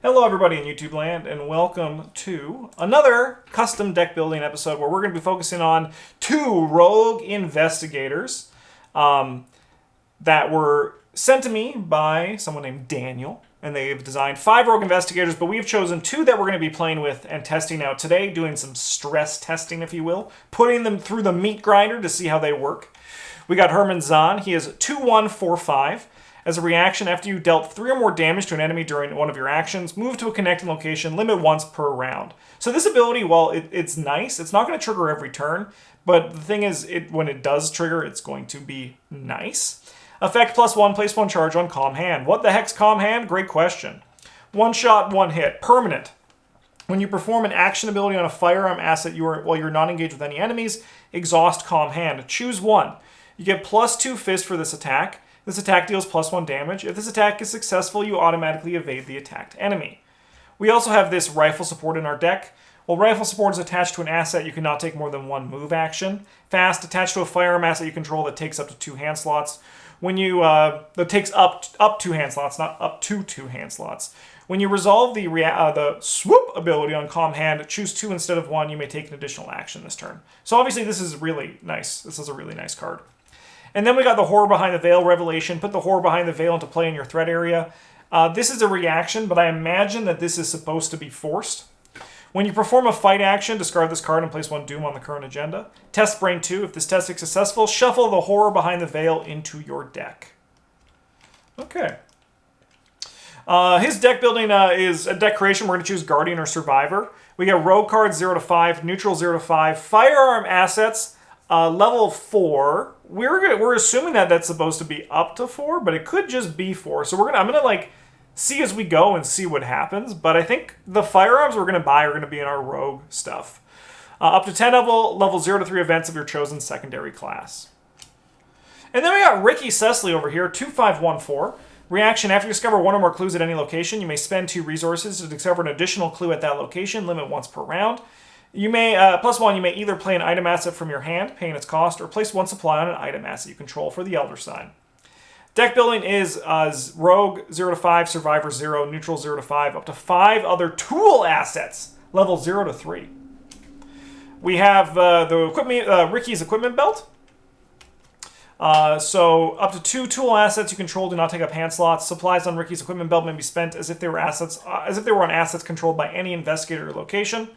Hello everybody in YouTube land and welcome to another custom deck building episode where we're going to be focusing on two rogue investigators that were sent to me by someone named Daniel. And they've designed 5 rogue investigators, but we've chosen 2 that we're going to be playing with and testing out today, doing some stress testing, if you will, putting them through the meat grinder to see how they work. We got Herman Zahn. He is 2/1/4/5. As a reaction, after you dealt 3 or more damage to an enemy during one of your actions, move to a connecting location, limit once per round. So this ability, while it's nice, it's not going to trigger every turn, but the thing is, when it does trigger, it's going to be nice. Effect +1, place 1 charge on Calm Hand. What the heck's Calm Hand? Great question. 1 shot, 1 hit. Permanent. When you perform an action ability on a firearm asset while you're not engaged with any enemies, exhaust Calm Hand. Choose 1. You get +2 fist for this attack. This attack deals +1 damage. If this attack is successful, you automatically evade the attacked enemy. We also have this rifle support in our deck. While rifle support is attached to an asset, you cannot take more than 1 move action. Fast, attached to a firearm asset you control that takes up to 2 hand slots. When you that takes up 2 hand slots, not up to 2 hand slots. When you resolve the swoop ability on Calm Hand, choose 2 instead of 1. You may take an additional action this turn. So obviously this is really nice. This is a really nice card. And then we got the Horror Behind the Veil revelation. Put the Horror Behind the Veil into play in your threat area. This is a reaction, but I imagine that this is supposed to be forced. When you perform a fight action, discard this card and place 1 Doom on the current agenda. Test Brain 2. If this test is successful, shuffle the Horror Behind the Veil into your deck. Okay. His deck building is a deck creation. We're going to choose Guardian or Survivor. We got Rogue cards 0 to 5, Neutral 0 to 5, Firearm assets level 4. We're assuming that that's supposed to be up to 4, but it could just be 4. So I'm gonna see as we go and see what happens. But I think the firearms we're gonna buy are gonna be in our rogue stuff. Up to 10 level 0 to 3 events of your chosen secondary class. And then we got Ricky Cecily over here, 2/5/1/4. Reaction: after you discover 1 or more clues at any location, you may spend 2 resources to discover an additional clue at that location. Limit once per round. You may, +1, you may either play an item asset from your hand, paying its cost, or place 1 supply on an item asset you control for the Elder Sign. Deck building is Rogue 0 to 5, Survivor 0, Neutral 0 to 5, up to 5 other tool assets, level 0 to 3. We have the equipment, Ricky's equipment belt. So up to 2 tool assets you control do not take up hand slots. Supplies on Ricky's equipment belt may be spent as if they were on assets controlled by any investigator or location.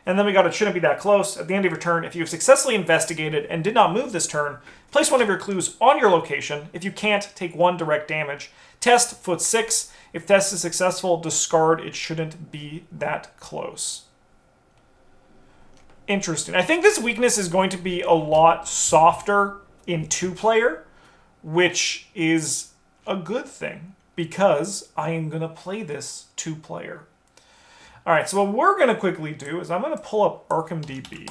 And then we got It Shouldn't Be That Close. At the end of your turn, if you have successfully investigated and did not move this turn, place 1 of your clues on your location. If you can't, take 1 direct damage. Test foot 6. If test is successful, discard It Shouldn't Be That Close. Interesting. I think this weakness is going to be a lot softer in 2-player, which is a good thing because I am going to play this 2-player. All right, so what we're going to quickly do is I'm going to pull up Arkham DB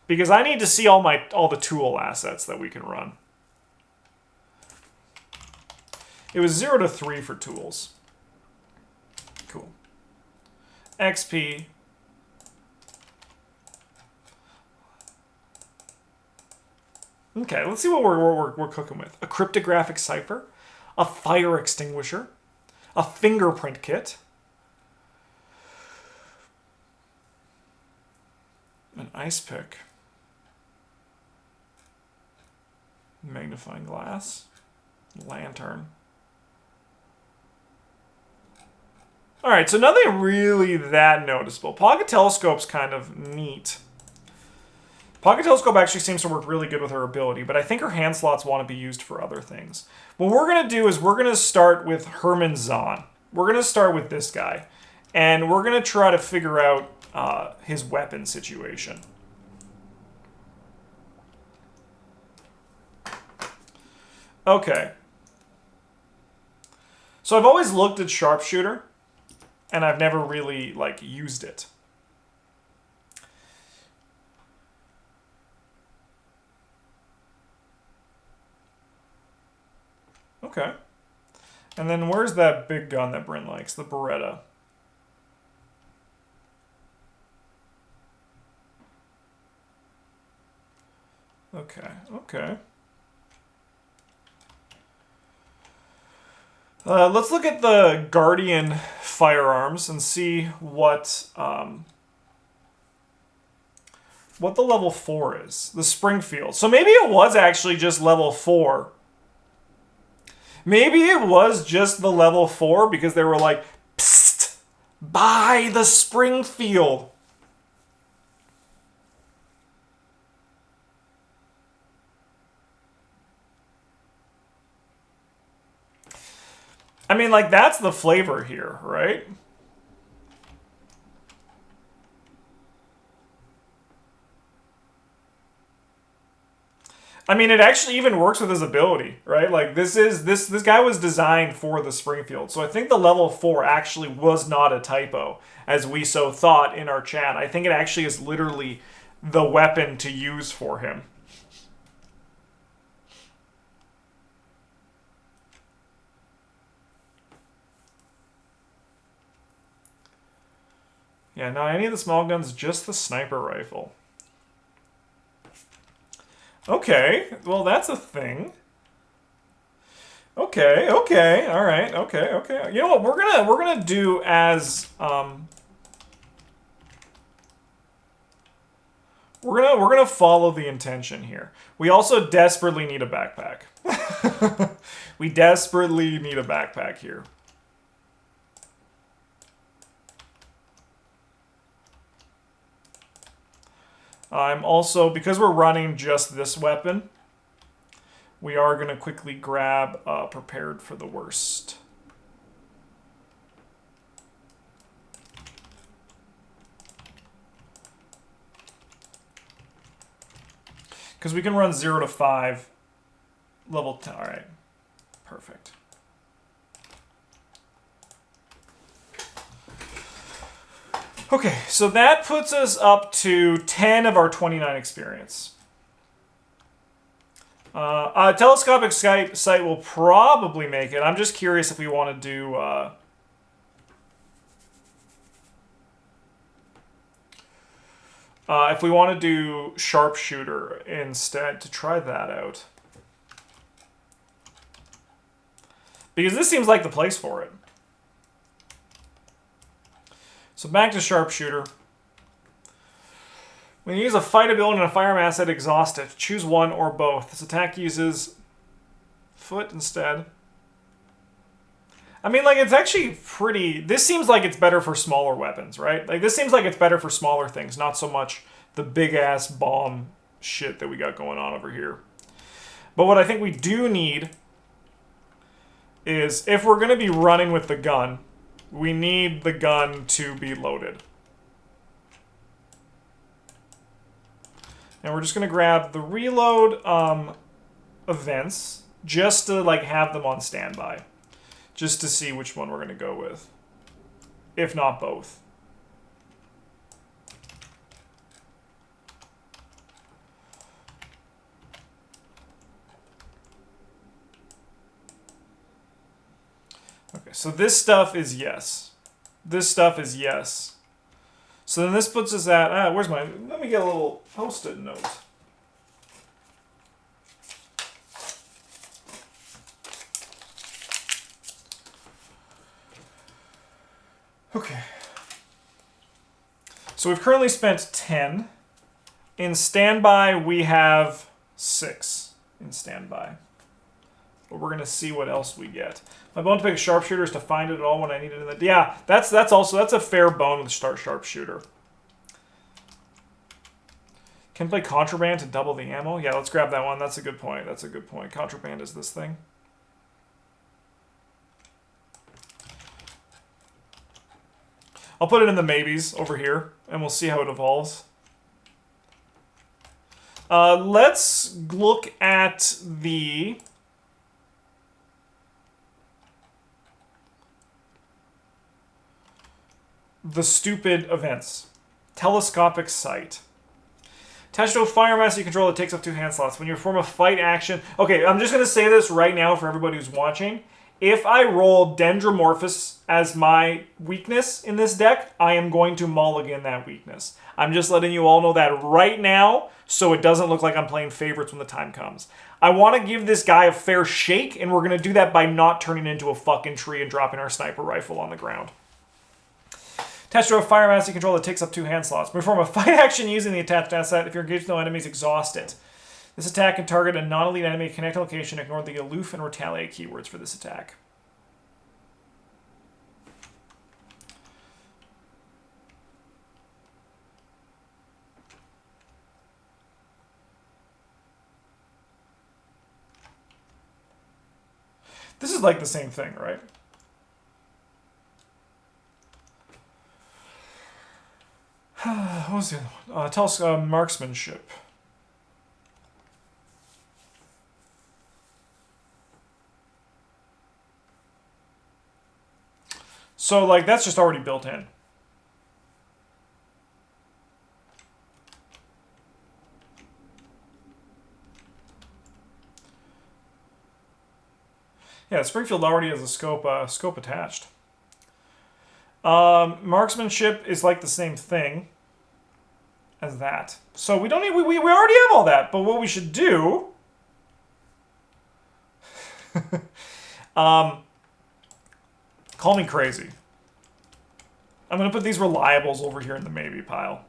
because I need to see all the tool assets that we can run. It was 0 to 3 for tools. Cool. XP. Okay, let's see what we're cooking with. A cryptographic cipher, a fire extinguisher, a fingerprint kit, an ice pick, magnifying glass, lantern. All right, so nothing really that noticeable. Pocket telescope's kind of neat. Pocket telescope actually seems to work really good with her ability, but I think her hand slots want to be used for other things. What we're going to do is we're going to start with Herman Zahn. We're going to start with this guy, and we're going to try to figure out his weapon situation. Okay. So I've always looked at sharpshooter, and I've never really used it. Okay. And then where's that big gun that Bryn likes? The Beretta. Okay, okay. Let's look at the Guardian firearms and see what the level 4 is. The Springfield. So maybe it was actually just level 4. Maybe it was just the level 4 because they were like, psst, buy the Springfield. I mean, like, that's the flavor here, right? I mean, it actually even works with his ability, right? Like, this guy was designed for the Springfield. So I think the level 4 actually was not a typo, as we so thought in our chat. I think it actually is literally the weapon to use for him. Yeah, not any of the small guns, just the sniper rifle. Okay, well, that's a thing. Okay, all right, okay. You know what? We're gonna do as we're gonna follow the intention here. We also desperately need a backpack. We desperately need a backpack here. I'm also, because we're running just this weapon, we are going to quickly grab Prepared for the Worst. Because we can run 0 to 5, level 10. All right, perfect. Okay, so that puts us up to 10 of our 29 experience. Telescopic sight will probably make it. I'm just curious if we want to do... if we want to do Sharpshooter instead, to try that out. Because this seems like the place for it. So back to Sharpshooter. When you use a fight ability and a firearm asset, exhaust it. Choose one or both. This attack uses foot instead. I mean, like, it's actually pretty... This seems like it's better for smaller weapons, right? Like, this seems like it's better for smaller things, not so much the big-ass bomb shit that we got going on over here. But what I think we do need is, if we're going to be running with the gun, we need the gun to be loaded. And we're just going to grab the reload events just to, like, have them on standby. Just to see which one we're going to go with. If not both. Okay, so this stuff is yes. This stuff is yes. So then this puts us at... where's my... Let me get a little post-it note. Okay. So we've currently spent 10. In standby, we have 6 in standby. But we're going to see what else we get. My bone to pick Sharpshooter is to find it all when I need it in the... Yeah, that's a fair bone with Sharpshooter. Can play Contraband to double the ammo? Yeah, let's grab that one. That's a good point. That's a good point. Contraband is this thing. I'll put it in the maybes over here, and we'll see how it evolves. Let's look at the... stupid events. Telescopic sight. Attached to a firearm asset you control that takes up 2 hand slots. When you perform a fight action... Okay, I'm just going to say this right now for everybody who's watching. if I roll Dendromorphus as my weakness in this deck, I am going to mulligan that weakness. I'm just letting you all know that right now, so it doesn't look like I'm playing favorites when the time comes. I want to give this guy a fair shake, and we're going to do that by not turning into a fucking tree and dropping our sniper rifle on the ground. Attached to a fire mass you control that takes up 2 hand slots. Perform a fight action using the attached asset. If you're engaged with no enemies, exhaust it. This attack can target a non-elite enemy at connect location. Ignore the aloof and retaliate keywords for this attack. This is like the same thing, right? What was the other one? Tell us marksmanship. So, like, that's just already built in. Yeah, Springfield already has a scope attached. Marksmanship is like the same thing as that. So we don't need, we already have all that, but what we should do call me crazy. I'm going to put these reliables over here in the maybe pile.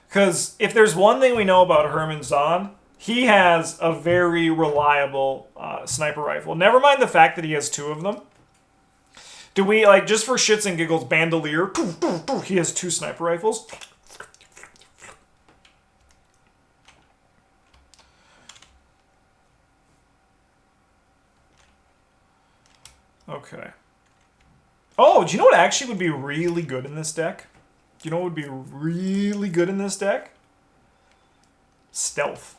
Because if there's one thing we know about Herman Zahn, he has a very reliable sniper rifle. Never mind the fact that he has 2 of them. Do we, like, just for shits and giggles, bandolier, he has 2 sniper rifles. Okay. Oh, do you know what actually would be really good in this deck? Do you know what would be really good in this deck? Stealth.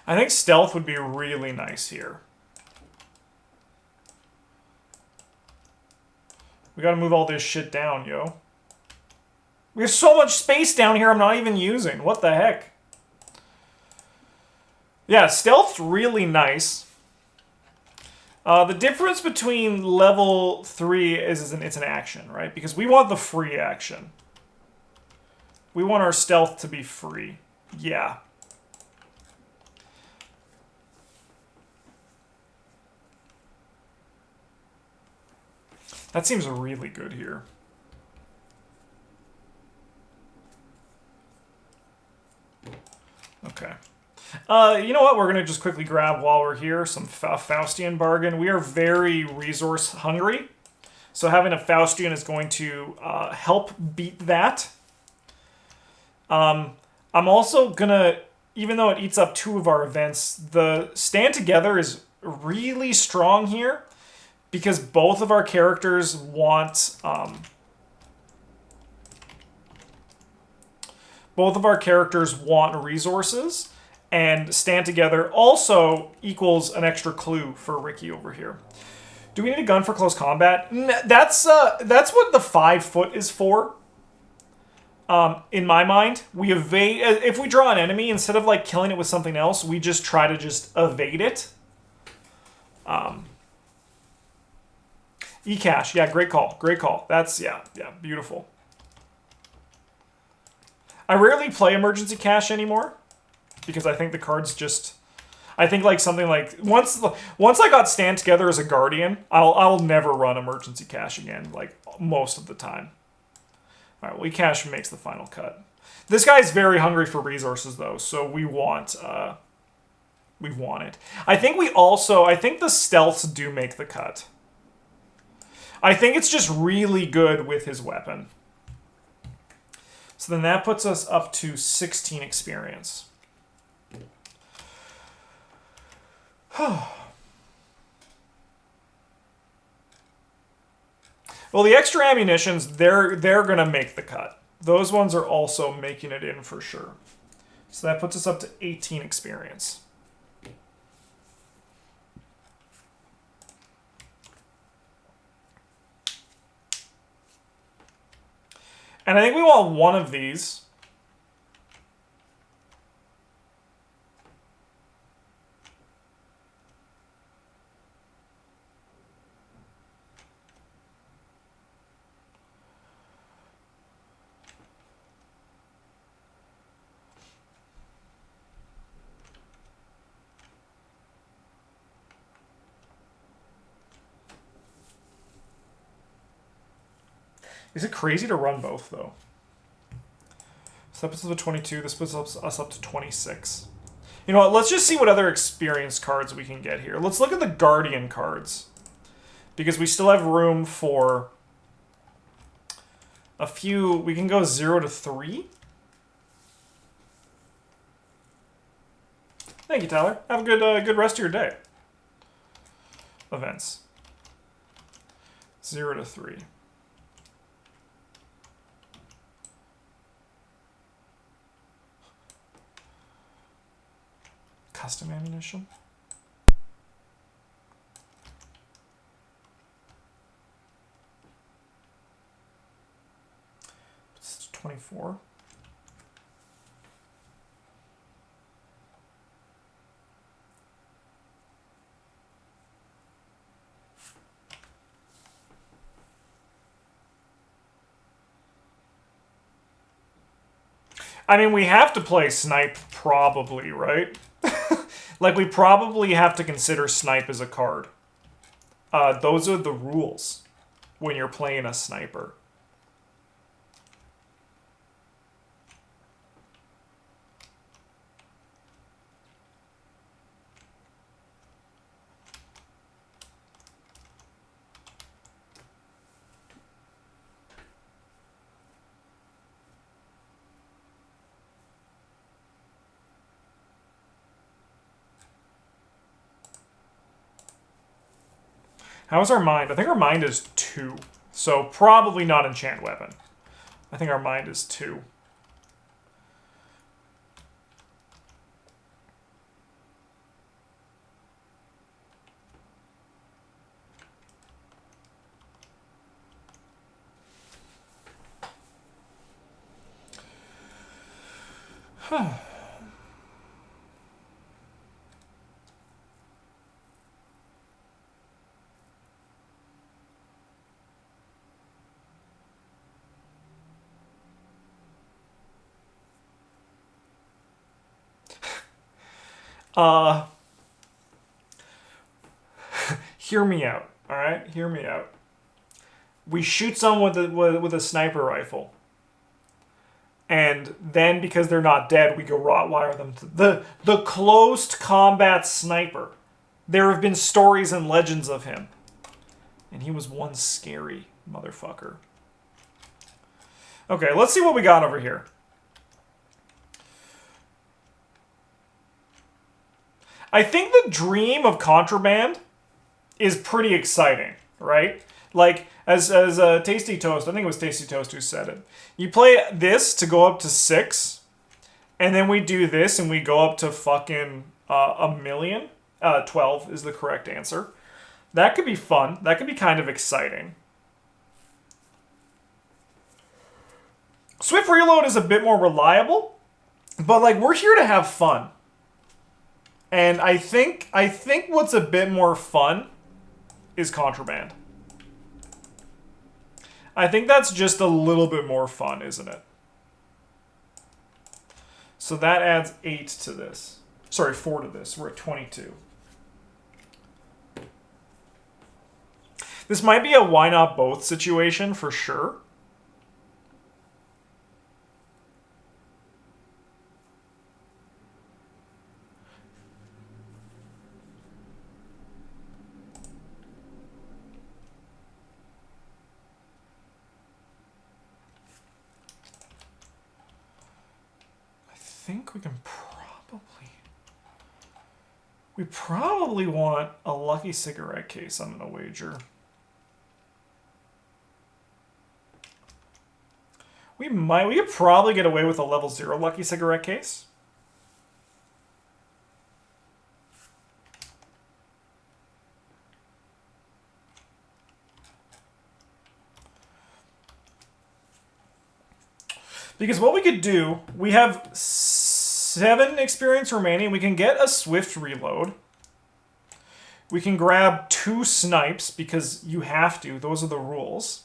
I think stealth would be really nice here. We gotta move all this shit down, yo. We have so much space down here I'm not even using. What the heck? Yeah, stealth's really nice. The difference between level 3 is it's an action, right? Because we want the free action. We want our stealth to be free. Yeah. That seems really good here. Okay. You know what? We're going to just quickly grab, while we're here, some Faustian bargain. We are very resource hungry. So having a Faustian is going to help beat that. I'm also going to, even though it eats up 2 of our events, the Stand Together is really strong here. Because both of our characters want resources, and Stand Together also equals an extra clue for Ricky over here. Do we need a gun for close combat? That's what the 5 foot is for. In my mind, we evade. If we draw an enemy, instead of like killing it with something else, we just try to just evade it. E-cash, yeah, great call, great call. That's, yeah, beautiful. I rarely play emergency cash anymore, because I think the cards just, I think like something like, once I got Stand Together as a Guardian, I'll never run emergency cash again, like most of the time. All right, well, E-cash makes the final cut. This guy's very hungry for resources though, so we want it. I think the stealths do make the cut. I think it's just really good with his weapon. So then that puts us up to 16 experience. Well, the extra ammunitions, they're going to make the cut. Those ones are also making it in for sure. So that puts us up to 18 experience. And I think we want one of these. Is it crazy to run both, though? So that puts us up to 22. This puts us up to 26. You know what? Let's just see what other experience cards we can get here. Let's look at the Guardian cards. Because we still have room for a few. We can go 0 to 3. Thank you, Tyler. Have a good rest of your day. Events. 0 to 3. Custom ammunition. It's 24. I mean, we have to play Snipe probably, right? Like, we probably have to consider Snipe as a card. Those are the rules when you're playing a sniper. How's our mind? I think our mind is 2. So probably not enchant weapon. I think our mind is 2. Hear me out, all right? Hear me out. We shoot someone with a sniper rifle. And then, because they're not dead, we go Rottweiler them. The closed combat sniper. There have been stories and legends of him. And he was one scary motherfucker. Okay, let's see what we got over here. I think the dream of Contraband is pretty exciting, right? Like, as Tasty Toast, I think it was Tasty Toast who said it. You play this to go up to 6, and then we do this and we go up to fucking 1,000,000. 12 is the correct answer. That could be fun. That could be kind of exciting. Swift Reload is a bit more reliable, but like, we're here to have fun. And I think what's a bit more fun is Contraband. I think that's just a little bit more fun, isn't it? So that adds 8 to this. Sorry, 4 to this. We're at 22. This might be a why not both situation for sure. I think we can probably want a lucky cigarette case, I'm gonna wager. We could probably get away with a level 0 lucky cigarette case. Because what we could do, we have 7 experience remaining. We can get a swift reload. We can grab 2 snipes because you have to. Those are the rules.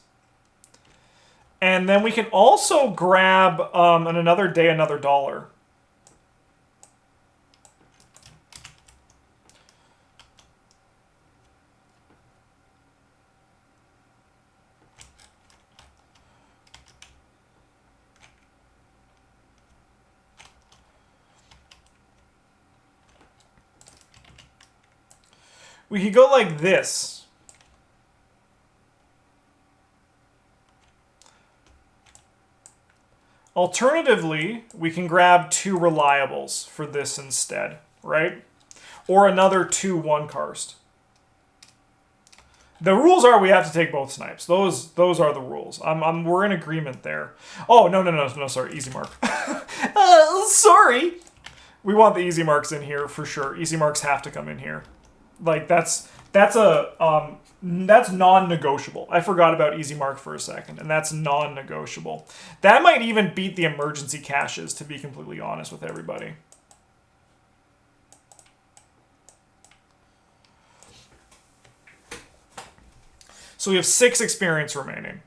And then we can also grab an another day, another dollar. We could go like this. Alternatively, we can grab 2 reliables for this instead, right? Or another 2 1-karst. The rules are we have to take both snipes. Those are the rules. We're in agreement there. Oh, no, sorry, easy mark. Sorry. We want the easy marks in here for sure. Easy marks have to come in here. Like that's non-negotiable. I forgot about easy mark for a second, and that's non-negotiable. That might even beat the emergency caches, to be completely honest with everybody. So we have 6 experience remaining.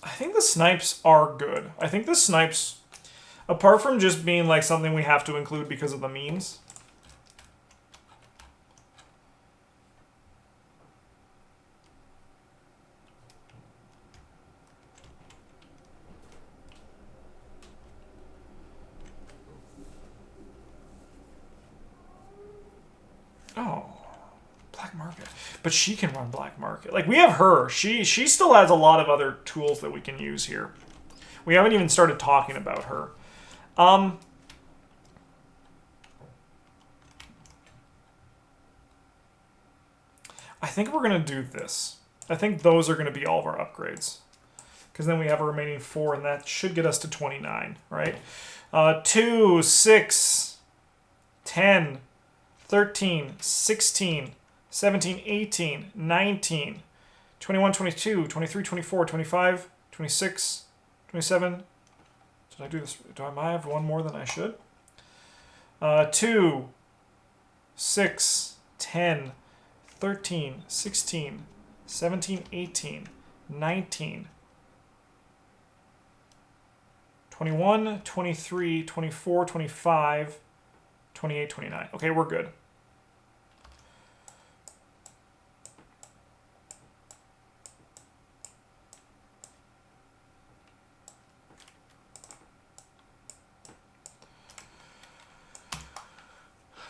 I think the snipes are good. I think the snipes, apart from just being like something we have to include because of the memes. Oh, black market. But she can run black market. Like, we have her. She still has a lot of other tools that we can use here. We haven't even started talking about her. I think we're going to do this. I think those are going to be all of our upgrades. Because then we have a remaining 4, and that should get us to 29, right? 2, 6, 10, 13, 16, 17, 18, 19, 21, 22, 23, 24, 25, 26, 27. Did I do this? Do I have one more than I should? 2, 6, 10, 13, 16, 17, 18, 19, 21, 23, 24, 25, 28, 29. Okay, we're good.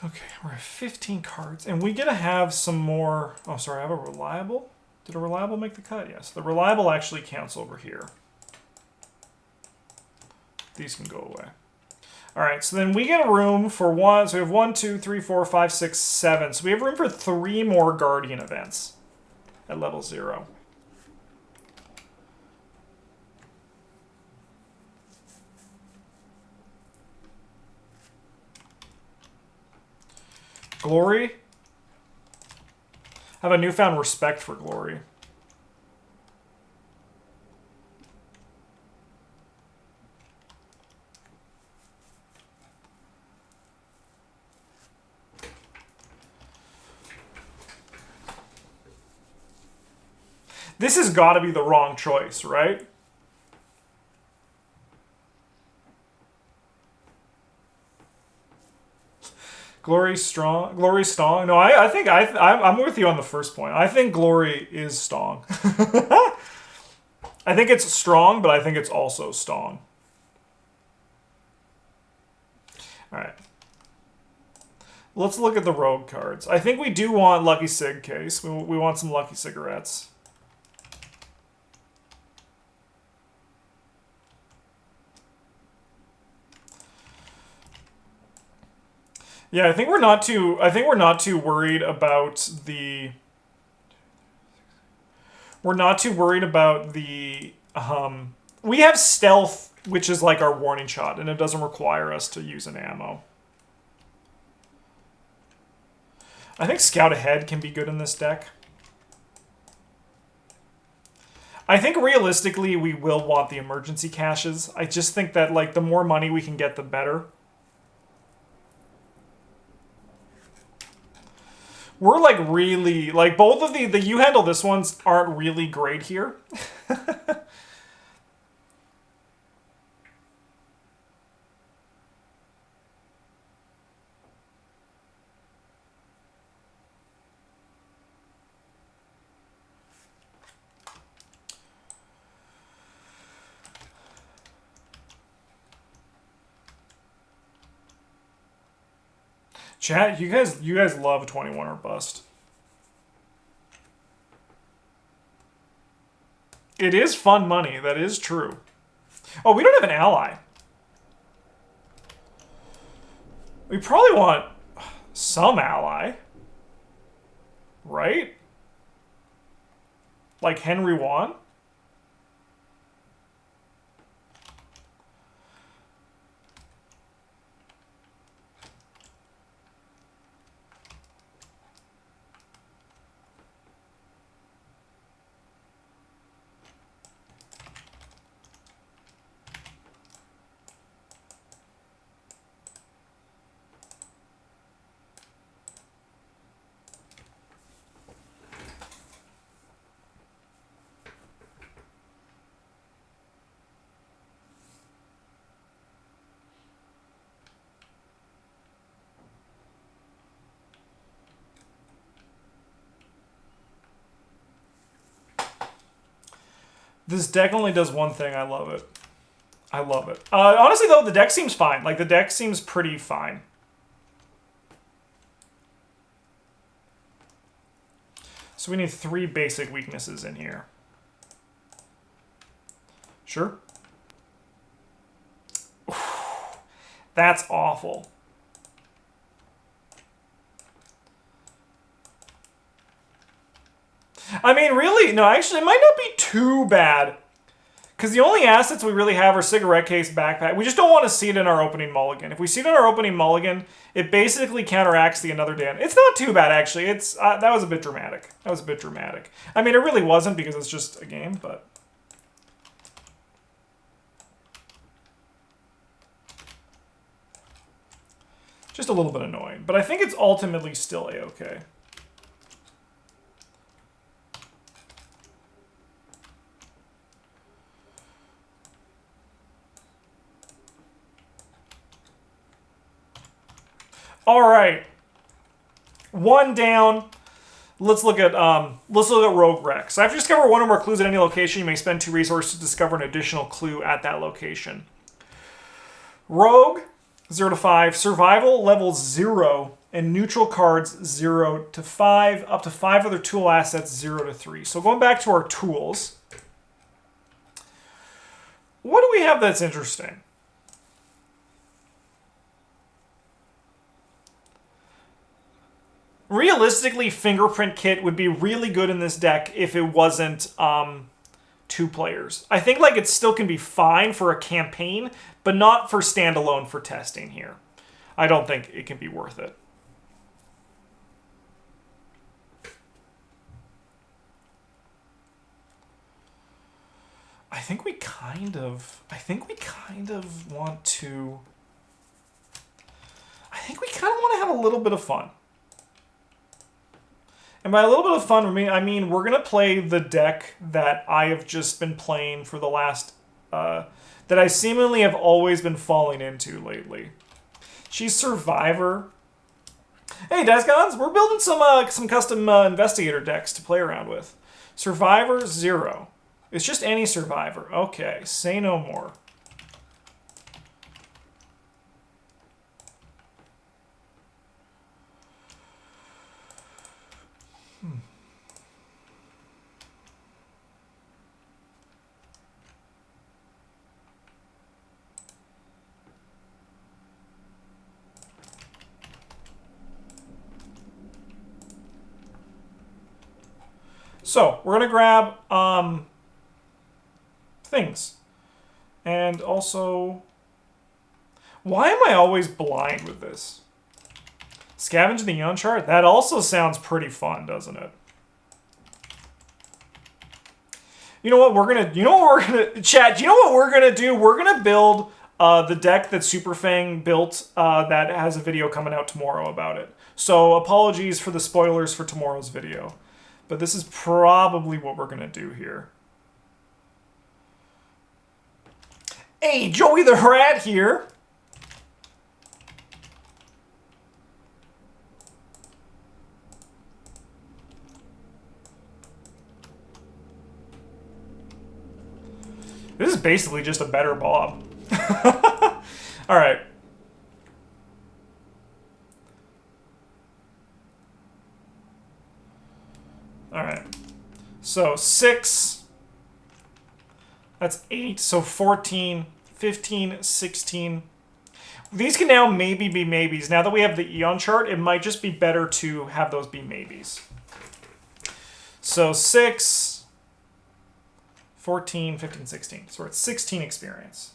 Okay, we're at 15 cards, and we get to have some more. Oh, sorry, I have a reliable. Did a reliable make the cut? Yes, the reliable actually counts over here. These can go away. All right, so then we get a room for 1. So we have 1, 2, 3, 4, 5, 6, 7. So we have room for 3 more Guardian events at level 0. Glory. I have a newfound respect for Glory. This has got to be the wrong choice, right? Glory strong. Glory strong. No, I think I'm with you on the first point. I think Glory is strong. I think it's strong, but I think it's also strong. All right. Let's look at the rogue cards. I think we do want Lucky Cig case. We want some Lucky Cigarettes. Yeah, I think we're not too worried about the. We're not too worried about the. We have stealth, which is like our warning shot, and it doesn't require us to use an ammo. I think Scout Ahead can be good in this deck. I think realistically we will want the emergency caches. I just think that like the more money we can get, the better. We're like really, like both of the you handle this ones aren't really great here. Chat, you guys love 21 or bust. It is fun money, that is true. Oh, we don't have an ally. We probably want some ally. Right? Like Henry Wan? This deck only does one thing. I love it. I love it. Honestly, though, the deck seems fine. Like, the deck seems pretty fine. So we need 3 basic weaknesses in here. Sure. That's awful. I mean, really, no, actually, it might not be too bad. Because the only assets we really have are cigarette case, backpack. We just don't want to see it in our opening mulligan. If we see it in our opening mulligan, it basically counteracts the another Dan. It's not too bad, actually. It's that was a bit dramatic. That was a bit dramatic. I mean, it really wasn't because it's just a game, but... just a little bit annoying. But I think it's ultimately still A-okay. All right, 1 down. Let's look at Rogue Rex. After you discover 1 or more clues at any location, you may spend 2 resources to discover an additional clue at that location. Rogue, 0 to 5. Survival, level 0. And neutral cards, 0 to 5. Up to 5 other tool assets, 0 to 3. So going back to our tools. What do we have that's interesting? Realistically, Fingerprint Kit would be really good in this deck if it wasn't 2 players. I think like it still can be fine for a campaign, but not for standalone for testing here. I don't think it can be worth it. I think we kind of want to... I think we kind of want to have a little bit of fun. And by a little bit of fun, I mean we're going to play the deck that I have just been playing for the last... that I seemingly have always been falling into lately. She's Survivor. Hey, Descons, we're building some custom investigator decks to play around with. Survivor 0. It's just any Survivor. Okay, say no more. So we're gonna grab things, and also, why am I always blind with this? Scavenge the Eon chart. That also sounds pretty fun, doesn't it? You know what we're gonna? You know what we're gonna? Chat. You know what we're gonna do? We're gonna build the deck that Superfang built. That has a video coming out tomorrow about it. So apologies for the spoilers for tomorrow's video, but this is probably what we're gonna do here. Hey, Joey the Rat here. This is basically just a better Bob. All right. All right. So 6. That's 8. So 14, 15, 16. These can now maybe be maybes. Now that we have the Eon chart, it might just be better to have those be maybes. So 6... 14, 15, 16. So we're at 16 experience.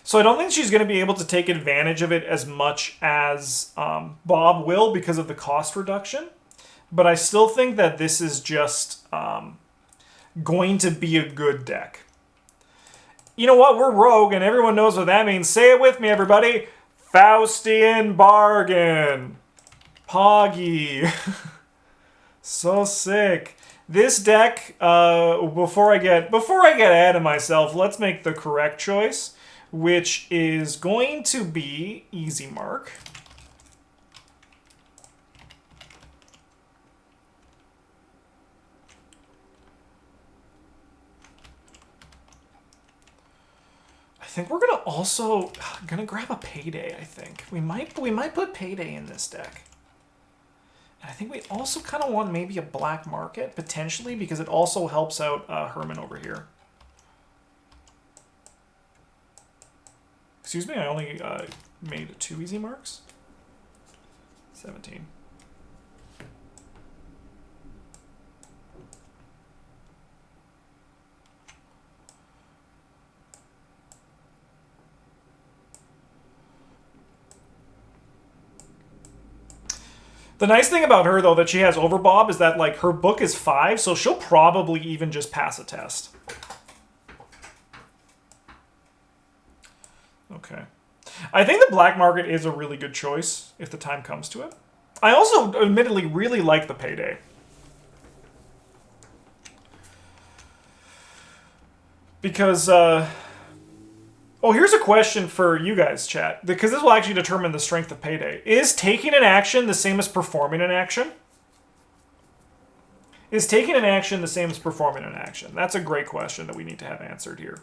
So I don't think she's going to be able to take advantage of it as much as Bob will because of the cost reduction. But I still think that this is just... going to be a good deck. You know what? We're rogue, and everyone knows what that means. Say it with me, everybody. Faustian bargain. Poggy. So sick. This deck, before I get ahead of myself, let's make the correct choice, which is going to be Easy Mark. I think we're gonna grab a Payday. I think we might put Payday in this deck, and I think we also kind of want maybe a Black Market potentially because it also helps out Herman over here. Excuse me, I only made 2 easy marks. 17. The nice thing about her, though, that she has over Bob is that, like, her book is 5, so she'll probably even just pass a test. Okay. I think the Black Market is a really good choice if the time comes to it. I also, admittedly, really like the Payday. Because, oh, here's a question for you guys, chat, because this will actually determine the strength of Payday. Is taking an action the same as performing an action? Is taking an action the same as performing an action? That's a great question that we need to have answered here.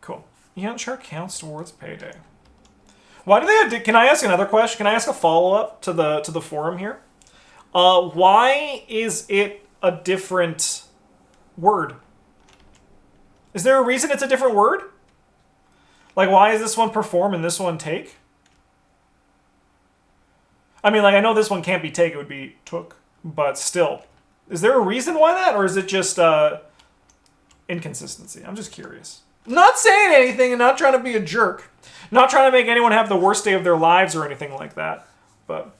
Cool. Eon chart counts towards Payday. Why do they have to, can I ask another question? Can I ask a follow-up to the forum here? Why is it a different word? Is there a reason it's a different word? Like, why is this one perform and this one take? I mean, like, I know this one can't be take, it would be took, but still. Is there a reason why that, or is it just inconsistency? I'm just curious. Not saying anything and not trying to be a jerk. Not trying to make anyone have the worst day of their lives or anything like that. But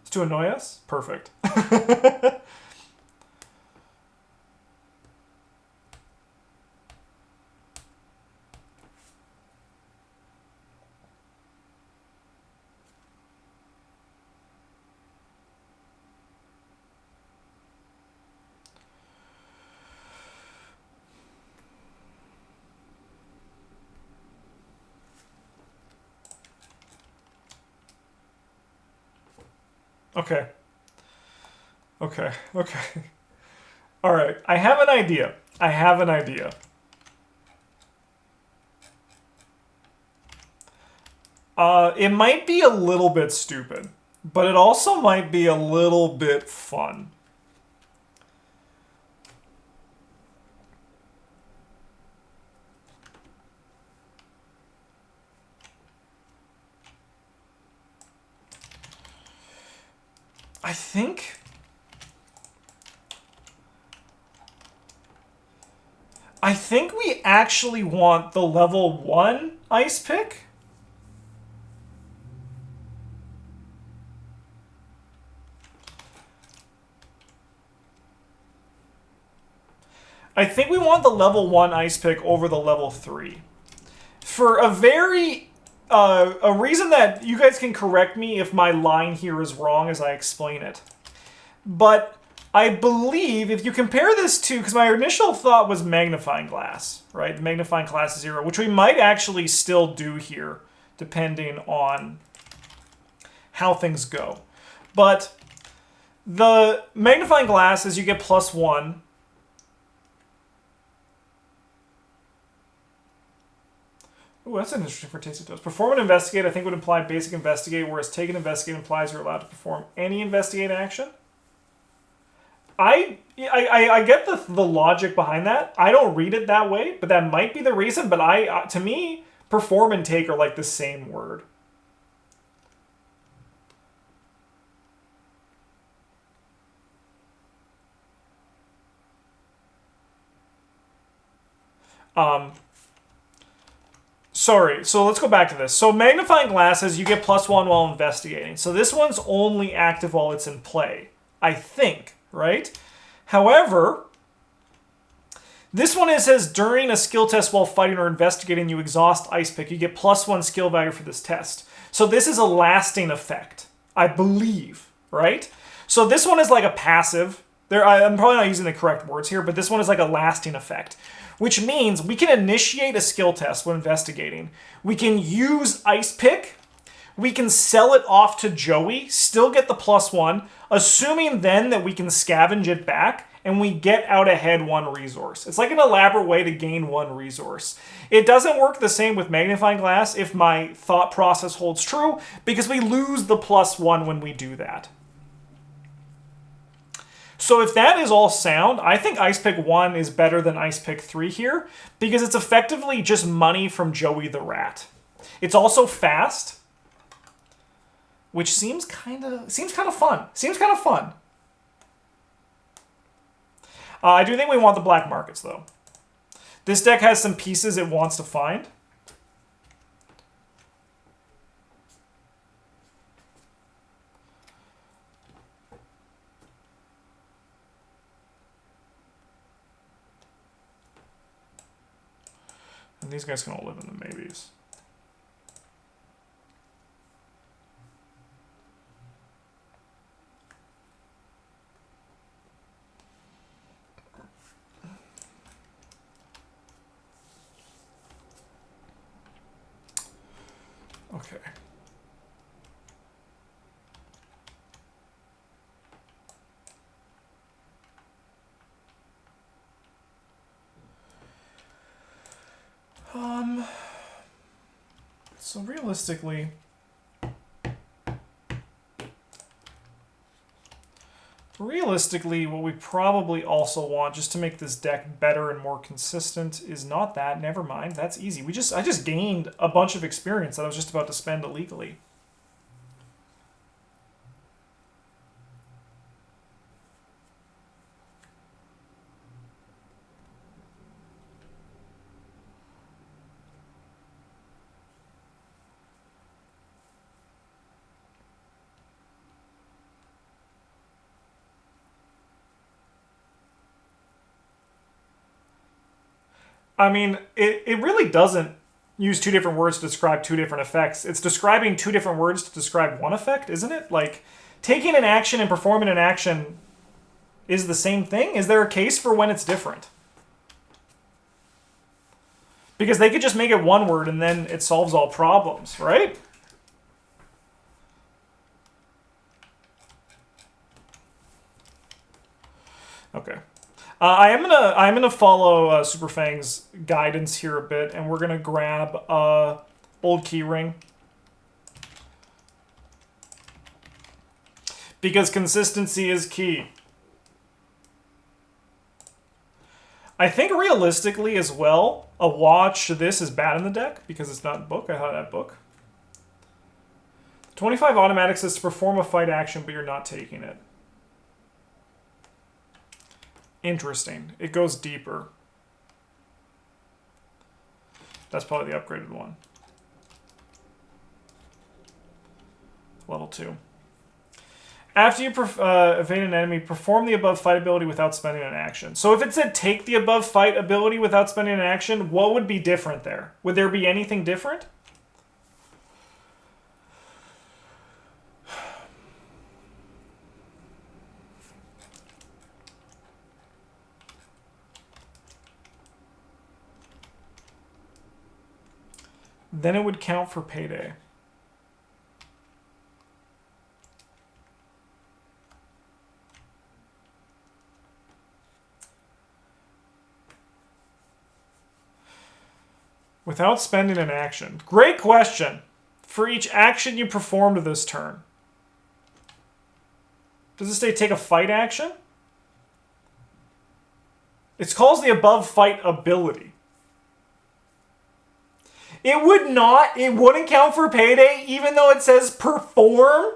it's to annoy us? Perfect. Okay. Okay. Okay. All right. I have an idea. I have an idea. It might be a little bit stupid, but it also might be a little bit fun. I think we actually want the level 1 ice pick. I think we want the level 1 ice pick over the level 3. For a very a reason that you guys can correct me if my line here is wrong as I explain it. But I believe if you compare this to, because my initial thought was magnifying glass, right? Magnifying glass 0, which we might actually still do here, depending on how things go. But the magnifying glass is you get +1. Ooh, that's interesting for tasted toast. Perform and investigate, I think, would imply basic investigate, whereas take and investigate implies you're allowed to perform any investigate action. I get the logic behind that. I don't read it that way, but that might be the reason. But to me, perform and take are like the same word. Sorry, so let's go back to this. So magnifying glass says you get +1 while investigating. So this one's only active while it's in play, I think, right? However, this one it says during a skill test while fighting or investigating, you exhaust ice pick. You get +1 skill value for this test. So this is a lasting effect, I believe, right? So this one is like a passive. I'm probably not using the correct words here, but this one is like a lasting effect, which means we can initiate a skill test when investigating. We can use ice pick. We can sell it off to Joey, still get the +1, assuming then that we can scavenge it back and we get out ahead 1 resource. It's like an elaborate way to gain 1 resource. It doesn't work the same with magnifying glass if my thought process holds true, because we lose the +1 when we do that. So if that is all sound, I think Ice Pick 1 is better than Ice Pick 3 here, because it's effectively just money from Joey the Rat. It's also fast, which seems kind of fun. Seems kind of fun. I do think we want the black markets, though. This deck has some pieces it wants to find. And these guys can all live in the maybes. Okay. So realistically, what we probably also want, just to make this deck better and more consistent, is not that. Never mind. That's easy. I just gained a bunch of experience that I was just about to spend illegally. I mean, it really doesn't use 2 different words to describe 2 different effects. It's describing 2 different words to describe 1 effect, isn't it? Like, taking an action and performing an action is the same thing? Is there a case for when it's different? Because they could just make it 1 word and then it solves all problems, right? Okay. I'm gonna follow Super Fang's guidance here a bit, and we're gonna grab old key ring because consistency is key. I think realistically as well, a watch this is bad in the deck because it's not book. I had that book. 25 automatic says to perform a fight action, but you're not taking it. Interesting. It goes deeper. That's probably the upgraded one. Level 2. After you evade an enemy, perform the above fight ability without spending an action. So if it said take the above fight ability without spending an action, what would be different there? Would there be anything different? Then it would count for payday. Without spending an action. Great question. For each action you performed this turn. Does it say take a fight action? It calls the above fight ability. It wouldn't count for payday even though it says perform.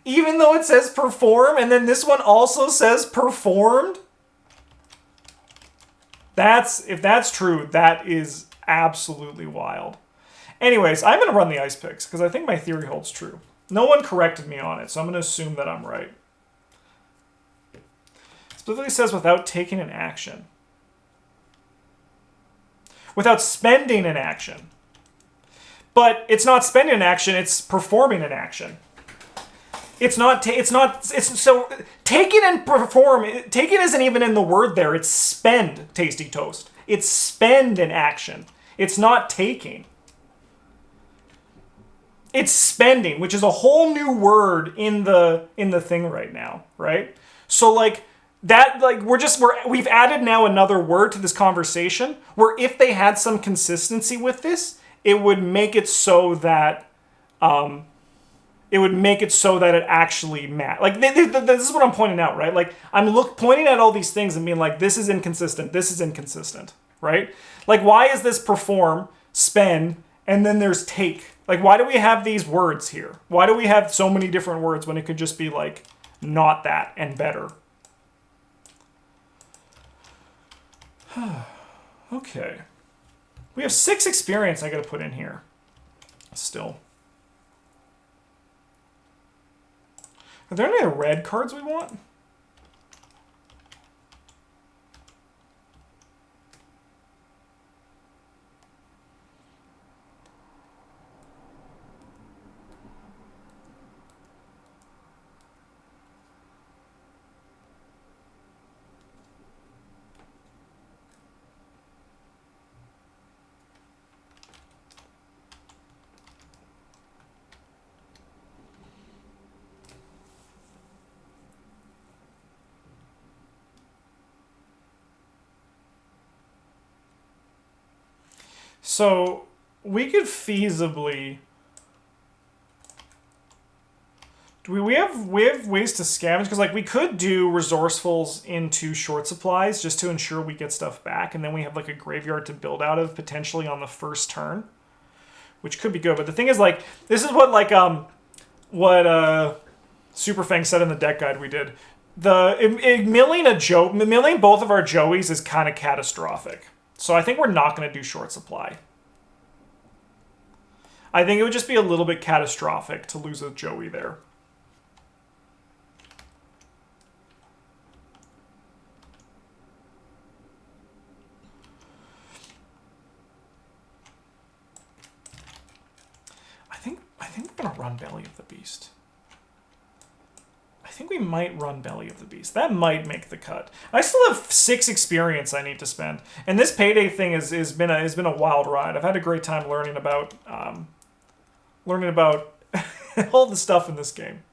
Even though it says perform, and then this one also says performed. If that's true, that is absolutely wild. Anyways, I'm going to run the ice picks because I think my theory holds true. No one corrected me on it, so I'm going to assume that I'm right. It specifically says without taking an action. Without spending an action. But it's not spending an action, it's performing an action. So taking and perform, taking isn't even in the word there, it's spend, Tasty Toast. It's spend an action. It's not taking. It's spending, which is a whole new word in the thing right now, right? So like that, like we've added now another word to this conversation where if they had some consistency with this, it would make it so that it actually matters. Like this is what I'm pointing out, right? Like I'm pointing at all these things and being like, this is inconsistent, right? Like why is this perform, spend, and then there's take? Like why do we have these words here? Why do we have so many different words when it could just be like not that and better? Okay. We have 6 experience I gotta put in here. Still. Are there any other red cards we want? So we could feasibly. We have ways to scavenge because like we could do resourcefuls into short supplies just to ensure we get stuff back, and then we have like a graveyard to build out of potentially on the first turn, which could be good. But the thing is, like, this is what Superfang said in the deck guide we did. Milling both of our Joeys is kind of catastrophic. So I think we're not going to do short supply. I think it would just be a little bit catastrophic to lose a Joey there. I think we're going to run Belly of the Beast. I think we might run Belly of the Beast. That might make the cut. I still have 6 experience I need to spend, and this payday thing has been a wild ride. I've had a great time learning about all the stuff in this game.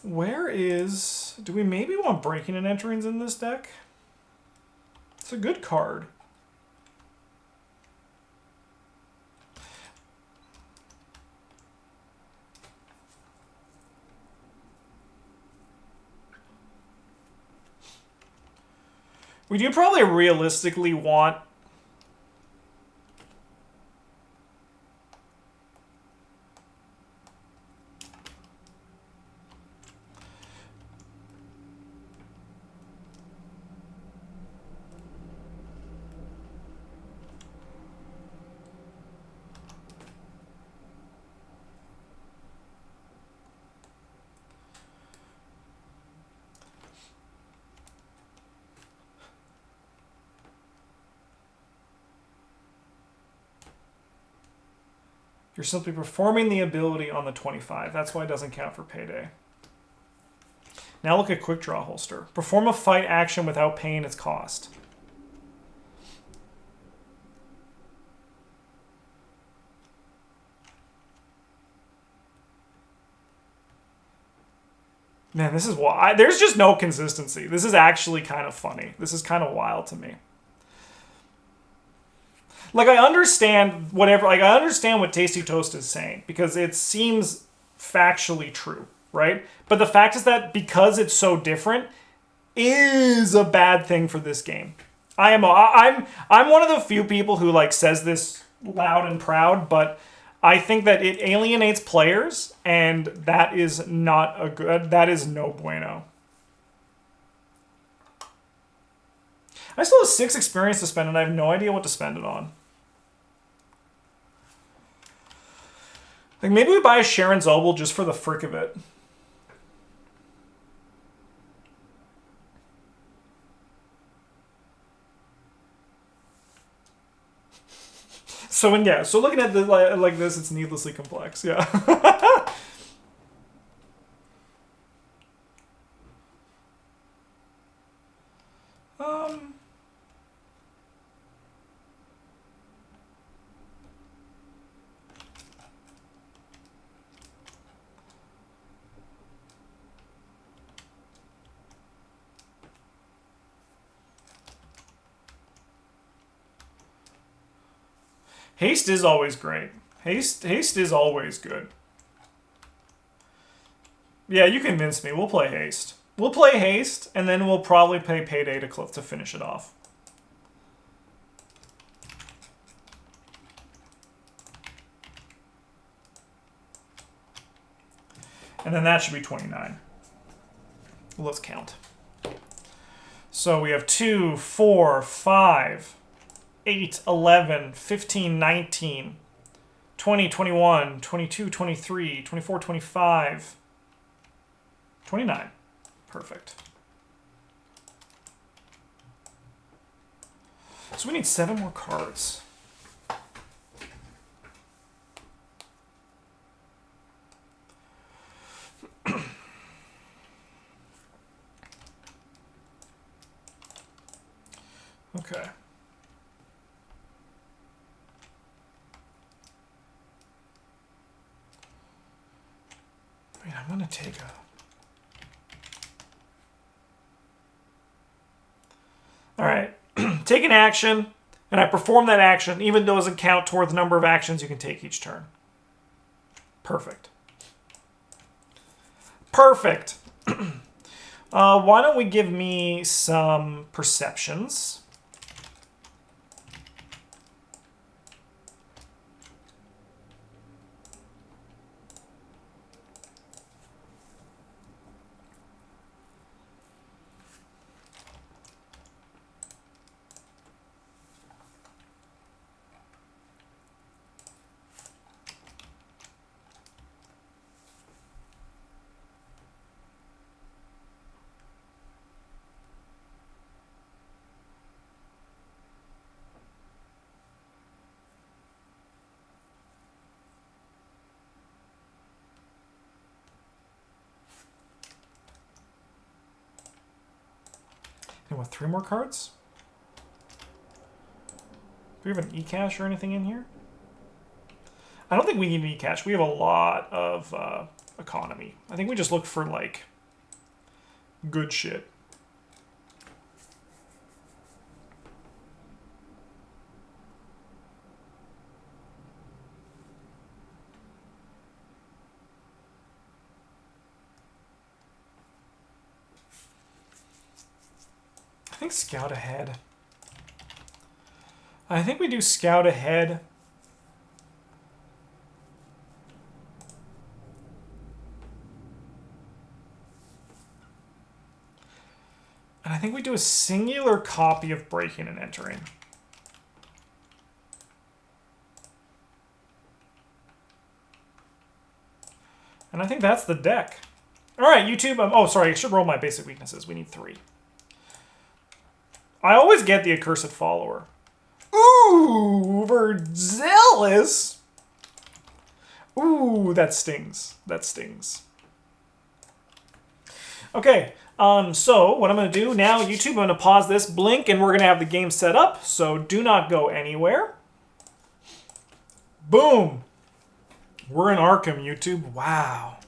Where is... Do we maybe want Breaking and Enterings in this deck? It's a good card. We do probably realistically want... You're simply performing the ability on the 25. That's why it doesn't count for payday. Now look at Quick Draw Holster. Perform a fight action without paying its cost. Man, this is why there's just no consistency. This is actually kind of funny. This is kind of wild to me. Like, I understand whatever, like, I understand what Tasty Toast is saying because it seems factually true, right? But the fact is that because it's so different is a bad thing for this game. I'm one of the few people who, like, says this loud and proud, but I think that it alienates players, and that is not a good, that is no bueno. I still have 6 experience to spend, and I have no idea what to spend it on. Like, maybe we buy a Sharon Zobel just for the frick of it. So, and yeah, so looking at the like this, it's needlessly complex, yeah. Haste is always great. Haste is always good. Yeah, you convinced me. We'll play Haste. We'll play Haste, and then we'll probably pay Payday to finish it off. And then that should be 29. Let's count. So we have 2, 4, 5... 8, 11, 15, 19, 20, 21, 22, 23, 24, 25, 29. Perfect. So we need 7 more cards. Okay. Wait, I'm going to take a... Alright. Take an action, and I perform that action, even though it doesn't count toward the number of actions you can take each turn. Perfect. Perfect! Why don't we give me some perceptions? And with 3 more cards? Do we have an e-cash or anything in here? I don't think we need an e-cash. We have a lot of economy. I think we just look for, like, good shit. I think scout ahead. I think we do scout ahead. And I think we do a singular copy of breaking and entering. And I think that's the deck. All right, YouTube. Oh, sorry. I should roll my basic weaknesses. We need 3. I always get the accursed follower. Ooh, overzealous. Ooh, that stings. That stings. Okay, so what I'm going to do now, YouTube, I'm going to pause this, blink, and we're going to have the game set up. So do not go anywhere. Boom. We're in Arkham, YouTube. Wow.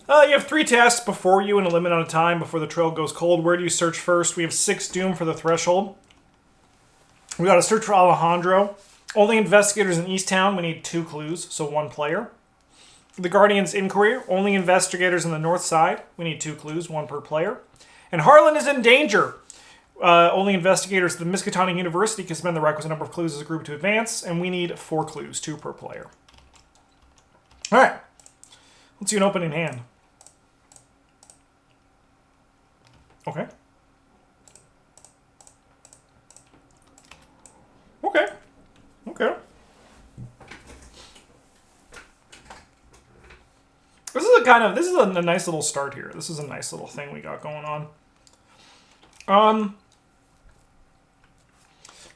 You have 3 tasks before you and a limit on time before the trail goes cold. Where do you search first? We have 6 Doom for the threshold. We got to search for Alejandro. Only investigators in East Town. We need 2 clues, so 1 player. The Guardian's Inquiry. Only investigators in the North Side. We need 2 clues, 1 per player. And Harlan is in danger. Only investigators at the Miskatonic University can spend the requisite number of clues as a group to advance, and we need 4 clues, 2 per player. All right. Let's do an opening hand. Okay. Okay. Okay. This is a nice little start here. This is a nice little thing we got going on.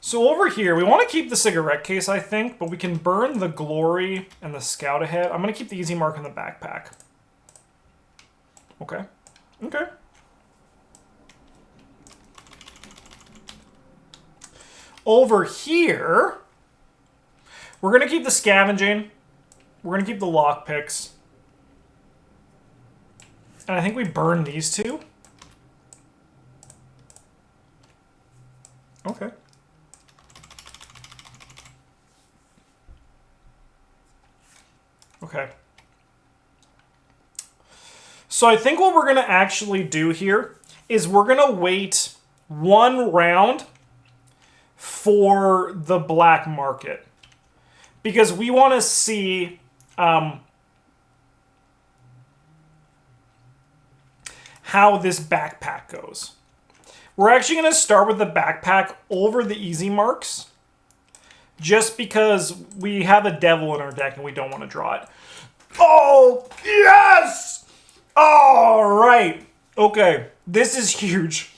So over here, we want to keep the cigarette case, I think, but we can burn the glory and the scout ahead. I'm going to keep the easy mark in the backpack. Okay. Okay. Over here, we're going to keep the scavenging. We're going to keep the lockpicks. And I think we burn these 2. Okay. Okay. So I think what we're going to actually do here is we're going to wait 1 round for the black market. Because we want to see how this backpack goes. We're actually going to start with the backpack over the easy marks. Just because we have a devil in our deck and we don't want to draw it. Oh, yes! All right. Okay, this is huge.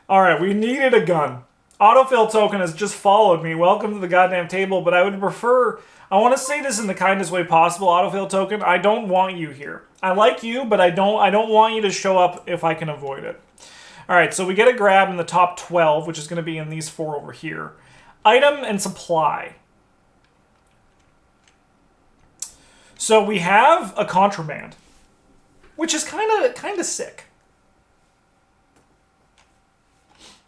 All right, we needed a gun. Autofill token has just followed me. Welcome to the goddamn table, but I would prefer... I want to say this in the kindest way possible, Autofill token. I don't want you here. I like you, but I don't want you to show up if I can avoid it. All right, so we get a grab in the top 12, which is going to be in these 4 over here. Item and supply. So we have a contraband, which is kind of sick.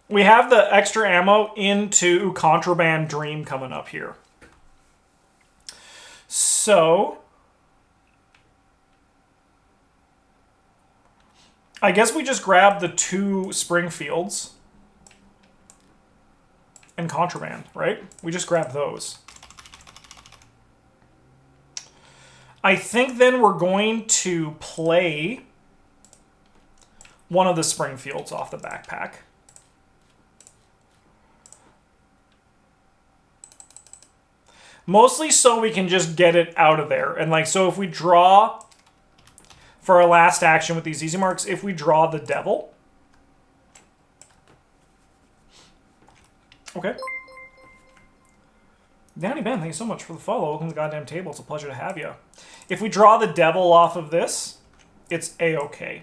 We have the extra ammo into Contraband Dream coming up here. So I guess we just grab the 2 Springfields and Contraband, right? We just grab those. I think then we're going to play one of the Springfields off the backpack. Mostly so we can just get it out of there. And like, so if we draw for our last action with these easy marks, if we draw the devil. Okay. Danny Ben, thank you so much for the follow. Welcome to the goddamn table. It's a pleasure to have you. If we draw the devil off of this, it's A-okay.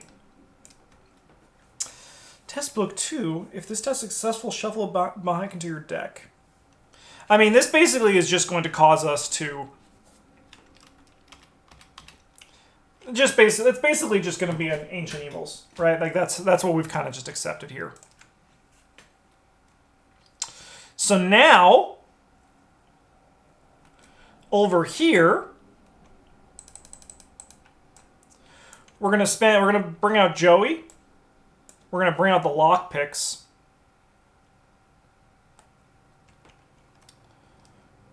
Test book 2. If this test is successful, shuffle it back into your deck. I mean, this basically is just going to cause us to Just basically, it's basically just going to be an Ancient Evils, right? Like that's what we've kind of just accepted here. So now, over here, we're going to bring out Joey. We're going to bring out the lockpicks.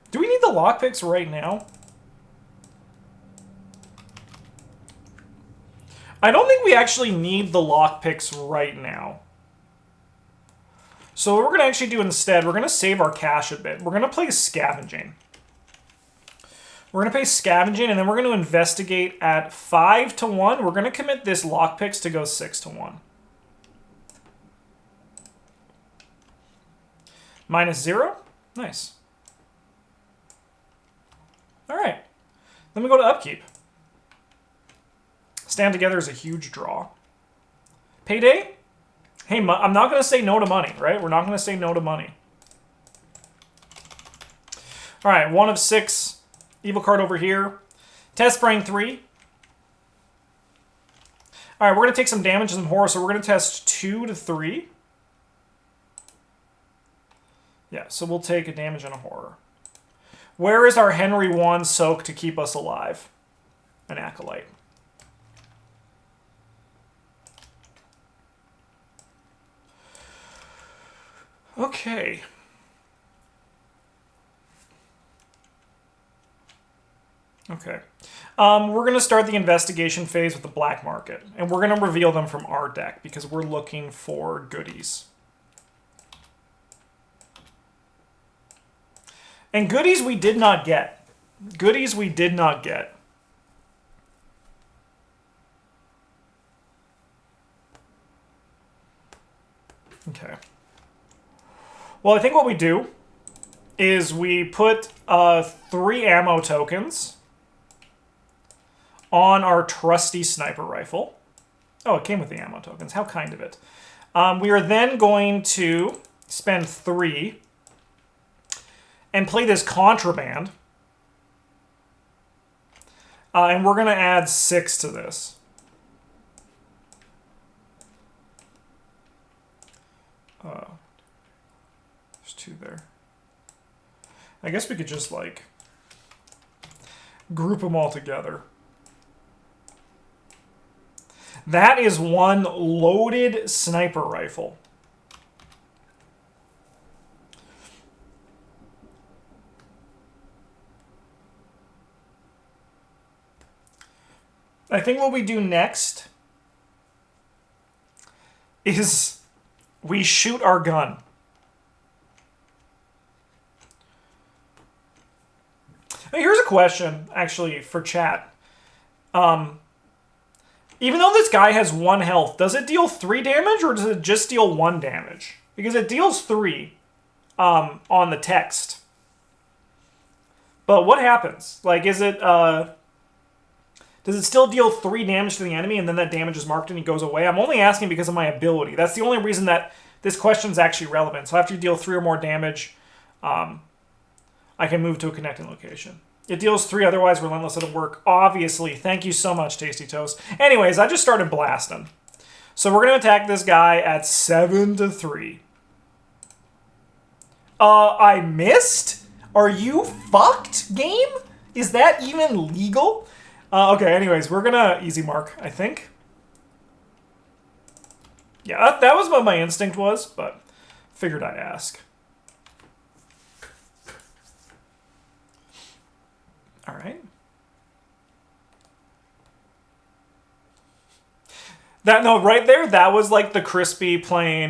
Do we need the lockpicks right now? I don't think we actually need the lockpicks right now. So what we're going to actually do instead, we're going to save our cash a bit. We're going to play Scavenging. We're going to play Scavenging, and then we're going to investigate at 5 to 1. We're going to commit this lockpicks to go 6 to 1. -0. Nice. All right. Then we go to Upkeep. Stand Together is a huge draw. Payday? Hey, I'm not going to say no to money, right? We're not going to say no to money. All right, 1 of 6. Evil card over here. Test Spraying 3. All right, we're going to take some damage and some horror, so we're going to test 2 to 3. Yeah, so we'll take a damage and a horror. Where is our Henry Wand Soak to keep us alive? An Acolyte. Okay. Okay. We're going to start the investigation phase with the black market. And we're going to reveal them from our deck because we're looking for goodies. And goodies we did not get. Goodies we did not get. Okay. Well, I think what we do is we put 3 ammo tokens on our trusty sniper rifle. Oh, it came with the ammo tokens. How kind of it. We are then going to spend 3 and play this Contraband. And we're going to add 6 to this. There's 2 there. I guess we could just, like, group them all together. That is 1 loaded sniper rifle. I think what we do next is we shoot our gun. Here's a question, actually, for chat. Even though this guy has 1 health, does it deal 3 damage or does it just deal 1 damage? Because it deals 3 on the text. But what happens? Like, is it... does it still deal 3 damage to the enemy and then that damage is marked and he goes away? I'm only asking because of my ability. That's the only reason that this question is actually relevant. So after you deal 3 or more damage, I can move to a connecting location. It deals 3, otherwise Relentless it'll work. Obviously. Thank you so much, Tasty Toast. Anyways, I just started blasting. So we're going to attack this guy at 7 to 3. I missed? Are you fucked, game? Is that even legal? Okay, anyways, we're going to easy mark, I think. Yeah, that was what my instinct was, but figured I'd ask. All right. That, no, right there, that was like the crispy playing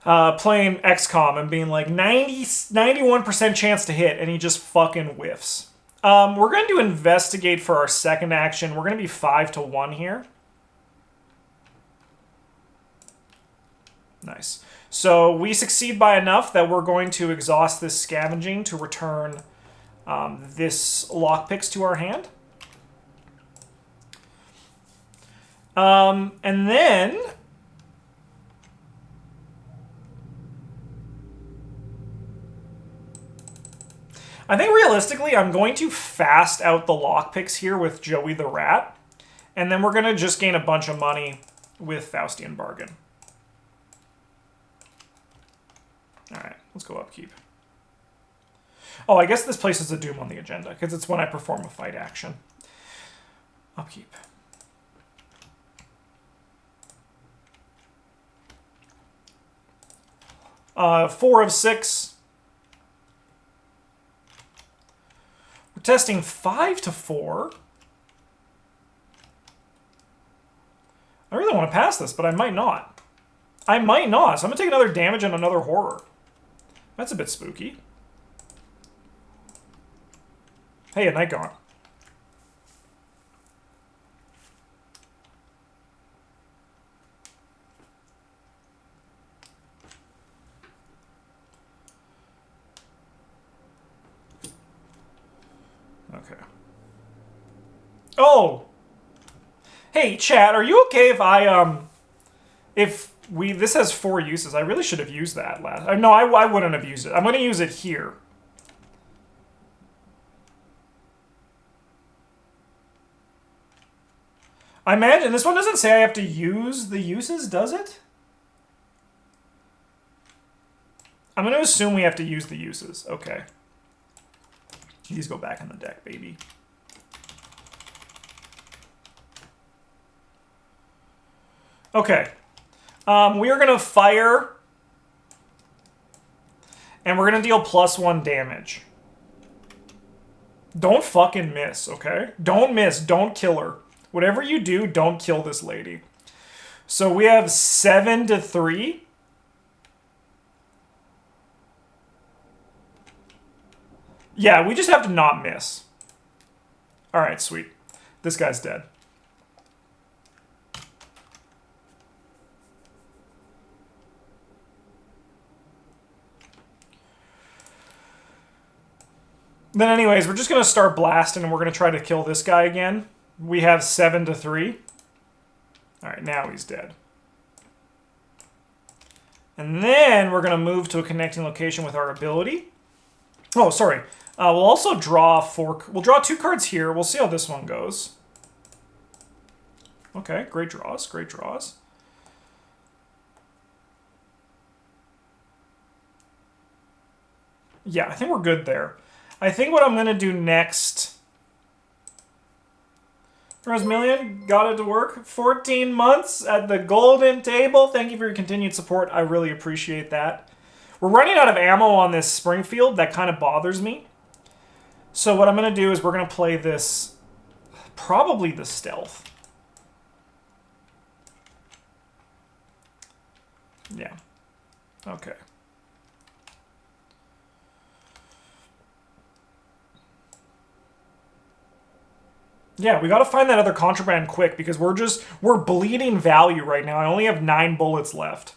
playing XCOM and being like 91% chance to hit, and he just fucking whiffs. We're going to investigate for our second action. We're going to be 5 to 1 here. Nice. So we succeed by enough that we're going to exhaust this scavenging to return this lockpicks to our hand. And then... I think realistically, I'm going to fast out the lockpicks here with Joey the Rat. And then we're going to just gain a bunch of money with Faustian Bargain. Alright, let's go upkeep. Oh, I guess this places a Doom on the agenda, because it's when I perform a fight action. Upkeep. Four of 6. We're testing 5 to 4. I really want to pass this, but I might not. I might not, so I'm going to take another damage and another horror. That's a bit spooky. Hey, a Night Gaunt. Okay. Oh! Hey, chat, are you okay if this has 4 uses? I really should have used that last. No, I wouldn't have used it. I'm going to use it here. I imagine this one doesn't say I have to use the uses, does it? I'm going to assume we have to use the uses. Okay. These go back in the deck, baby. Okay. We are going to fire. And we're going to deal +1 damage. Don't fucking miss, okay? Don't miss. Don't kill her. Whatever you do, don't kill this lady. So we have 7 to 3. Yeah, we just have to not miss. Alright, sweet. This guy's dead. Then anyways, we're just going to start blasting and we're going to try to kill this guy again. We have 7 to 3. Alright, now he's dead. And then we're going to move to a connecting location with our ability. Oh, sorry. We'll also draw 4... We'll draw 2 cards here. We'll see how this one goes. Okay, great draws. Great draws. Yeah, I think we're good there. I think what I'm going to do next... Rosmillion, got it to work. 14 months at the golden table. Thank you for your continued support. I really appreciate that. We're running out of ammo on this Springfield. That kind of bothers me. So what I'm going to do is we're going to play this... Probably the stealth. Yeah. Okay. Yeah, we got to find that other contraband quick because we're bleeding value right now. I only have 9 bullets left.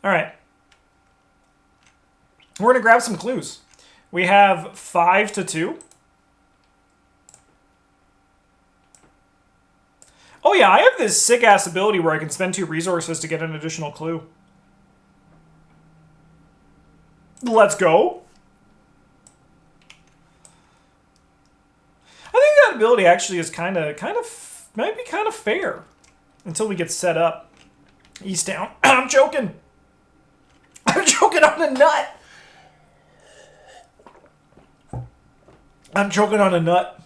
All right. We're going to grab some clues. We have 5 to 2. Oh yeah, I have this sick-ass ability where I can spend 2 resources to get an additional clue. Let's go. I think that ability actually is might be kind of fair until we get set up. East down. I'm choking. I'm choking on a nut. I'm choking on a nut.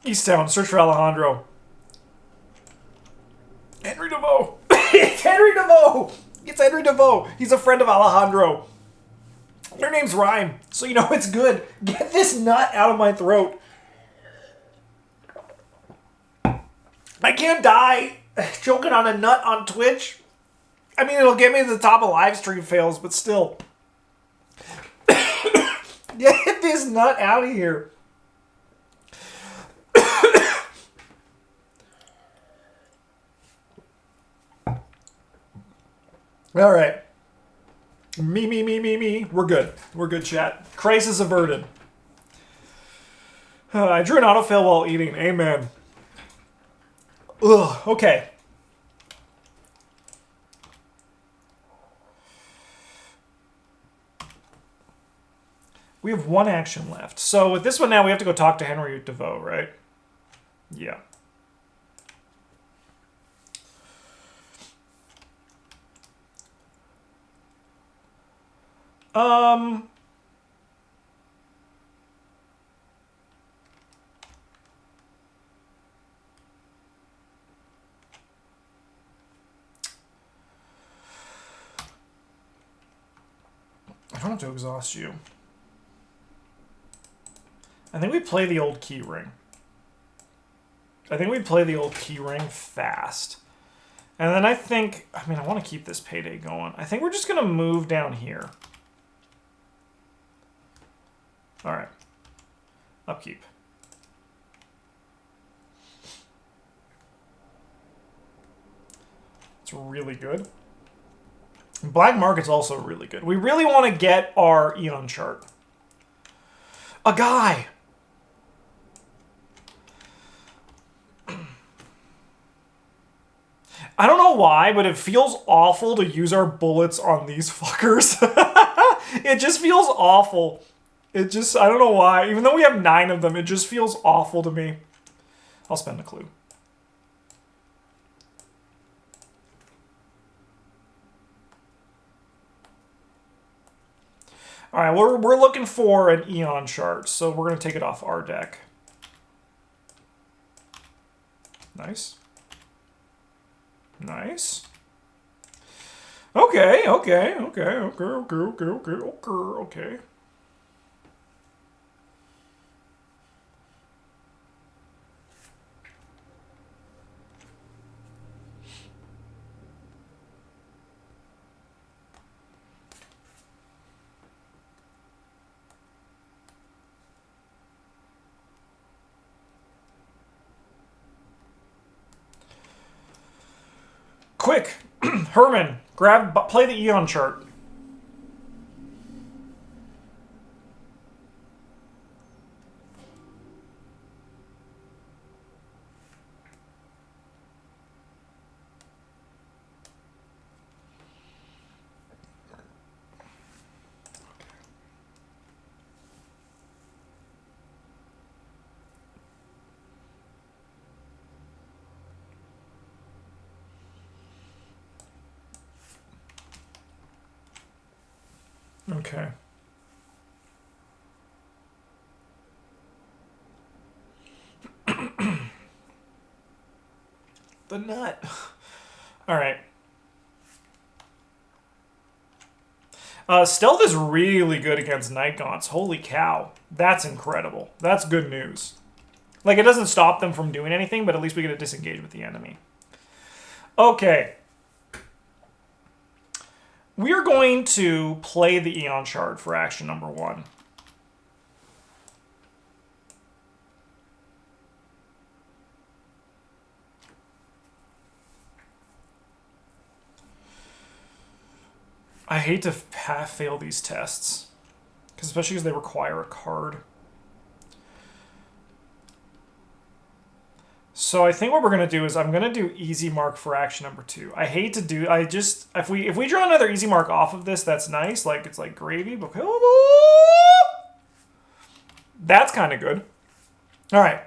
East down. Search for Alejandro. Henry DeVoe. It's Henry DeVoe. It's Henry DeVoe. He's a friend of Alejandro. Their names rhyme, so you know it's good. Get this nut out of my throat. I can't die choking on a nut on Twitch. I mean, it'll get me to the top of live stream fails, but still. Get this nut out of here. All right. Me. We're good. We're good, chat. Crisis averted. I drew an autofill while eating. Amen. Ugh, okay. We have one action left. So with this one now, we have to go talk to Henry DeVoe, right? Yeah. I don't have to exhaust you. I think we play the old key ring. I think we play the old key ring fast. And then I think, I mean, I want to keep this payday going. I think we're just going to move down here. All right. Upkeep. It's really good. Black market's also really good. We really want to get our Eon chart. A guy! I don't know why, but it feels awful to use our bullets on these fuckers. It just feels awful. It just, I don't know why. Even though we have 9 of them, it just feels awful to me. I'll spend a clue. All right, we're looking for an Eon chart, so we're going to take it off our deck. Nice. Nice. Okay. Quick, Herman, play the Eon chart. Okay. The nut. All right. Stealth is really good against Night Gaunts. Holy cow. That's incredible. That's good news. Like, it doesn't stop them from doing anything, but at least we get to disengage with the enemy. Okay. We are going to play the Eon Shard for action number 1. I hate to fail these tests, especially because they require a card. So I think what we're going to do is I'm going to do easy mark for action number 2. I hate to do, if we draw another easy mark off of this, that's nice. Like, it's like gravy, but that's kind of good. All right.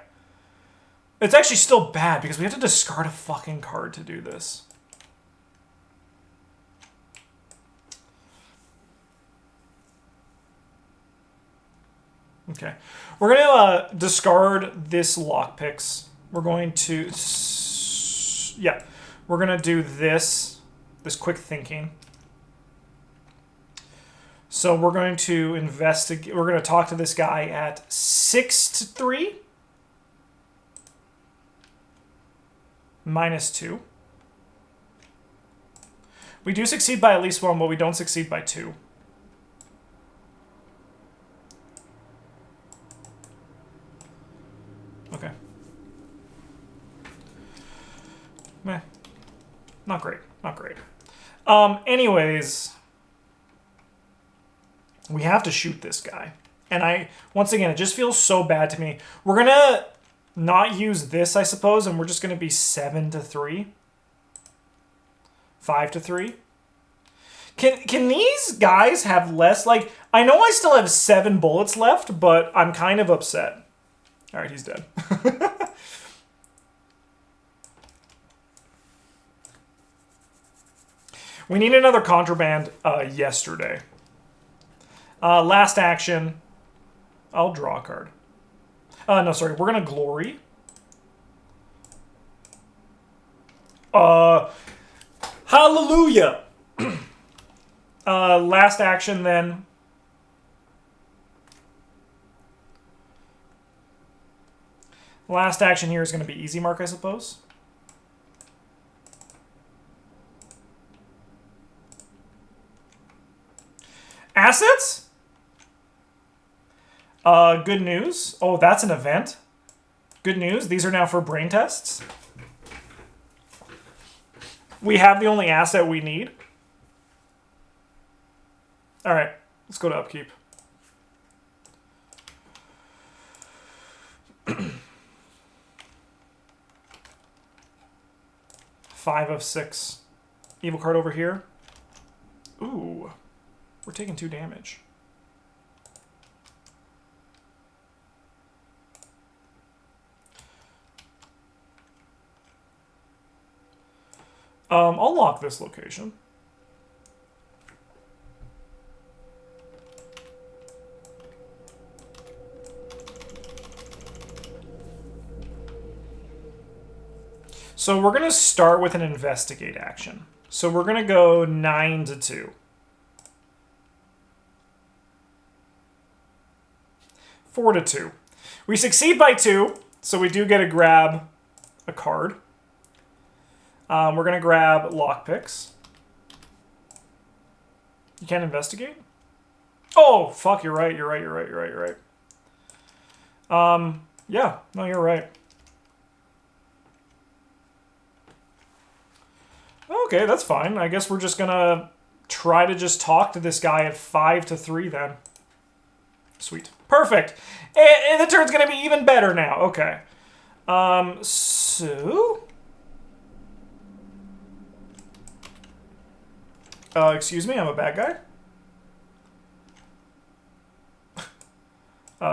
It's actually still bad because we have to discard a fucking card to do this. Okay. We're going to discard this lockpicks. We're going to, yeah, we're going to do this quick thinking. So we're going to investigate, we're going to talk to this guy at 6-3. -2. We do succeed by at least 1, but we don't succeed by 2. Okay. Meh. Not great. Not great. Anyways, we have to shoot this guy. And once again, it just feels so bad to me. We're going to not use this, I suppose, and we're just going to be 7-3. 5-3. Can these guys have less? Like, I know I still have 7 bullets left, but I'm kind of upset. All right, he's dead. We need another contraband yesterday. Last action. I'll draw a card. No, sorry. We're going to glory. Hallelujah! Last action then. Last action here is going to be easy mark, I suppose. Assets? Good news. Oh, that's an event. Good news. These are now for brain tests. We have the only asset we need. All right, let's go to upkeep. Five of 6. Evil card over here. Ooh, we're taking 2 damage. I'll lock this location. So we're going to start with an investigate action. So we're going to go 9 to 2. 4 to 2. We succeed by 2, so we do get to grab a card. We're going to grab lockpicks. You can't investigate? Oh, fuck, you're right, you're right, you're right, you're right, you're right. Yeah, no, you're right. Okay, that's fine. I guess we're just going to try to just talk to this guy at 5 to 3 then. Sweet. Perfect. And the turn's going to be even better now. Okay. So... excuse me, I'm a bad guy.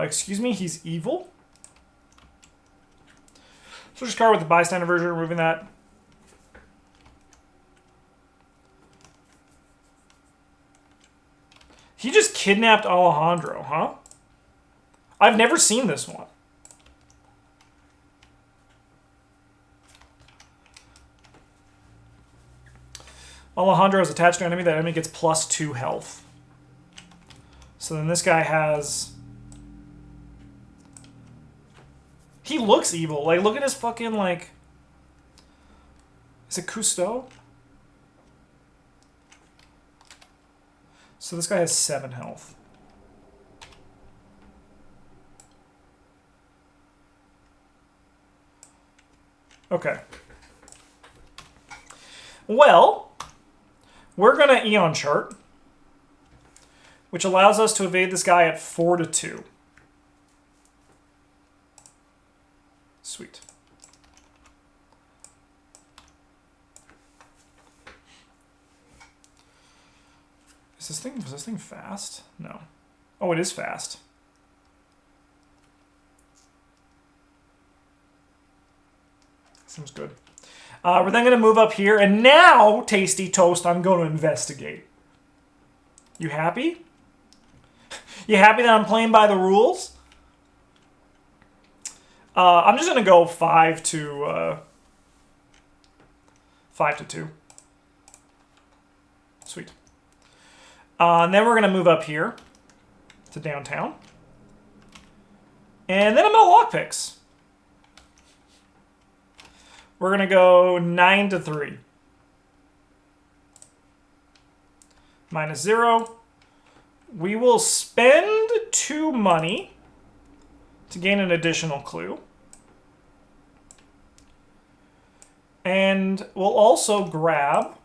Excuse me, he's evil. So just card with the bystander version, removing that. He just kidnapped Alejandro, huh? I've never seen this one. Alejandro is attached to an enemy. That enemy gets +2 health. So then this guy has... He looks evil. Like, look at his fucking, like... Is it Cousteau? So this guy has 7 health. Okay. Well... We're going to Eon chart, which allows us to evade this guy at 4 to 2. Sweet. Was this thing fast? No. Oh, it is fast. Seems good. We're then going to move up here, and now, Tasty Toast, I'm going to investigate. You happy? You happy that I'm playing by the rules? I'm just going to go 5 to 2. Sweet. And then we're going to move up here to downtown. And then I'm going to lockpicks. We're going to go 9 to 3. -0. We will spend 2 money to gain an additional clue. And we'll also grab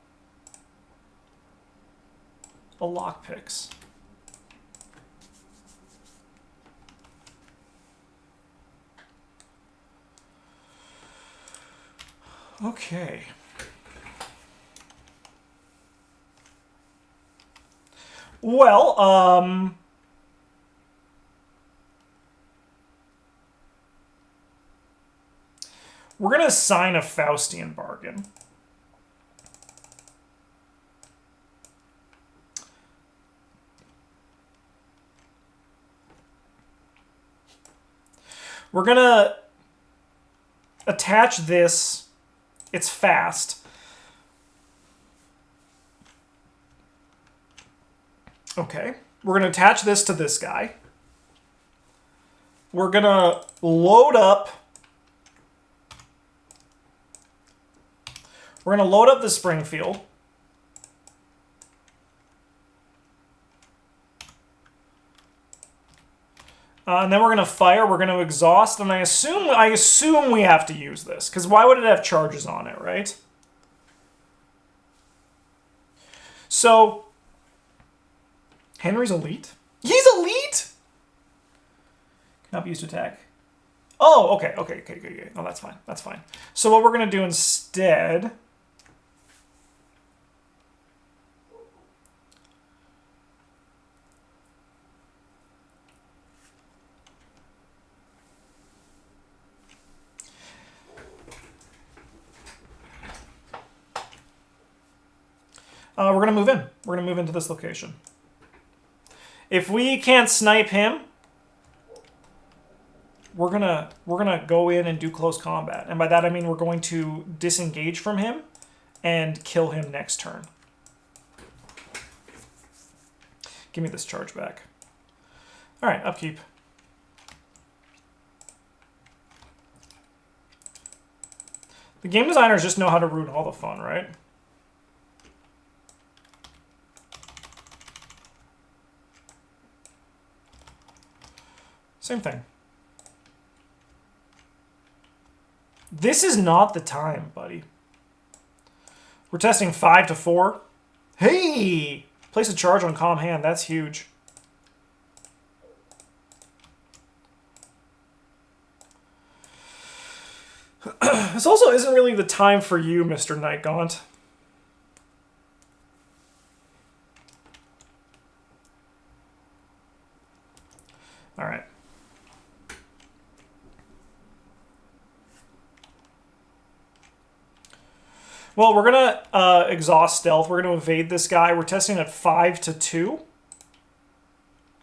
a lockpicks. Okay. Well, We're going to sign a Faustian bargain. We're going to attach this. It's fast. Okay. We're going to attach this to this guy. We're going to load up. We're going to load up the Springfield. And then we're going to fire, we're going to exhaust, and I assume we have to use this, because why would it have charges on it, right? So, Henry's elite? He's elite? Cannot be used to attack. Oh, okay. No, that's fine. So what we're going to do instead... we're going to move in. We're going to move into this location. If we can't snipe him, we're gonna go in and do close combat. And by that I mean we're going to disengage from him and kill him next turn. Give me this charge back. All right, upkeep. The game designers just know how to ruin all the fun, right? Same thing. This is not the time, buddy. We're testing 5 to 4. Hey! Place a charge on calm hand. That's huge. This also isn't really the time for you, Mr. Night Gaunt. All right. Well, we're going to exhaust stealth. We're going to evade this guy. We're testing at 5 to 2.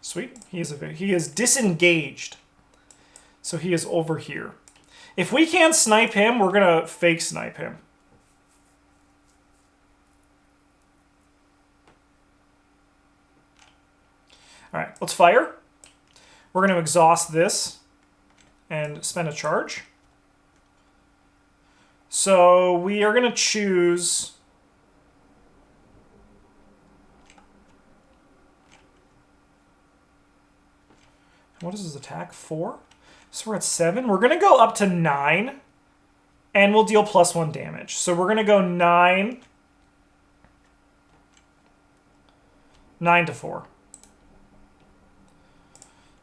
Sweet. He is disengaged. So he is over here. If we can't snipe him, we're going to fake snipe him. All right, let's fire. We're going to exhaust this and spend a charge. So we are going to choose... What is his attack? 4? So we're at 7. We're going to go up to 9. And we'll deal +1 damage. So we're going to go 9. 9 to 4.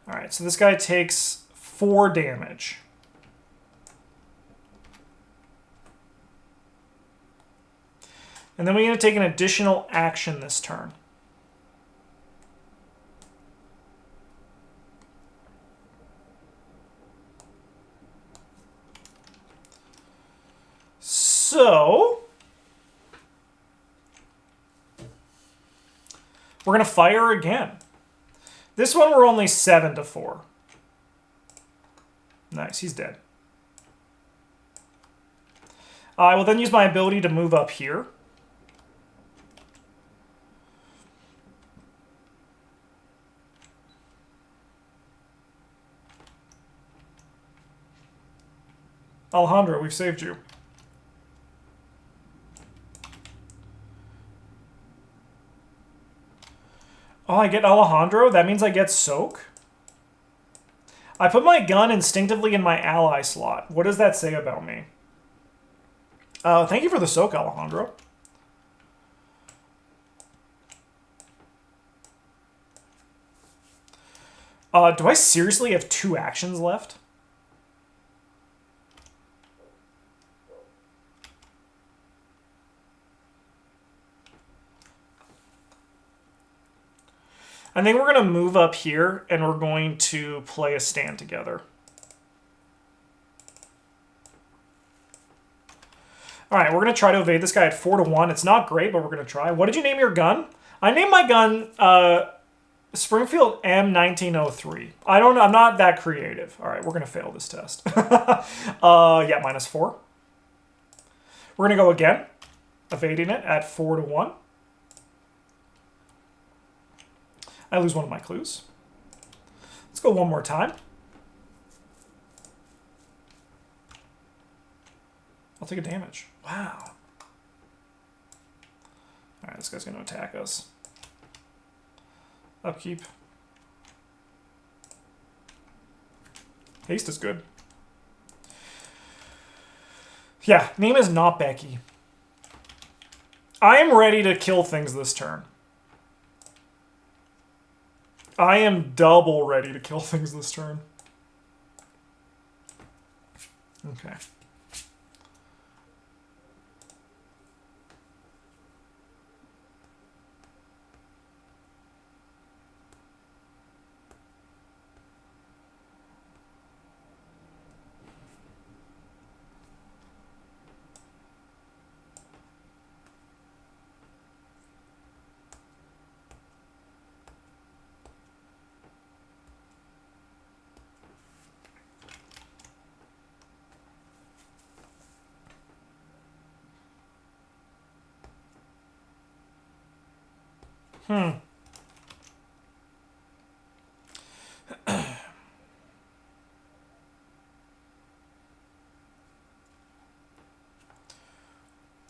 Alright, so this guy takes 4 damage. And then we're going to take an additional action this turn. So, we're going to fire again. This one we're only 7 to 4. Nice, he's dead. I will then use my ability to move up here. Alejandro, we've saved you. Oh, I get Alejandro? That means I get Soak? I put my gun instinctively in my ally slot. What does that say about me? Thank you for the Soak, Alejandro. Do I seriously have 2 actions left? I think we're going to move up here, and we're going to play a stand together. All right, we're going to try to evade this guy at 4-1. It's not great, but we're going to try. What did you name your gun? I named my gun Springfield M1903. I don't know. I'm not that creative. All right, we're going to fail this test. Yeah, -4. We're going to go again, evading it at 4-1. I lose one of my clues. Let's go one more time. I'll take a damage. Wow. All right, this guy's going to attack us. Upkeep. Haste is good. Yeah, name is not Becky. I am ready to kill things this turn. I am double ready to kill things this turn. Okay.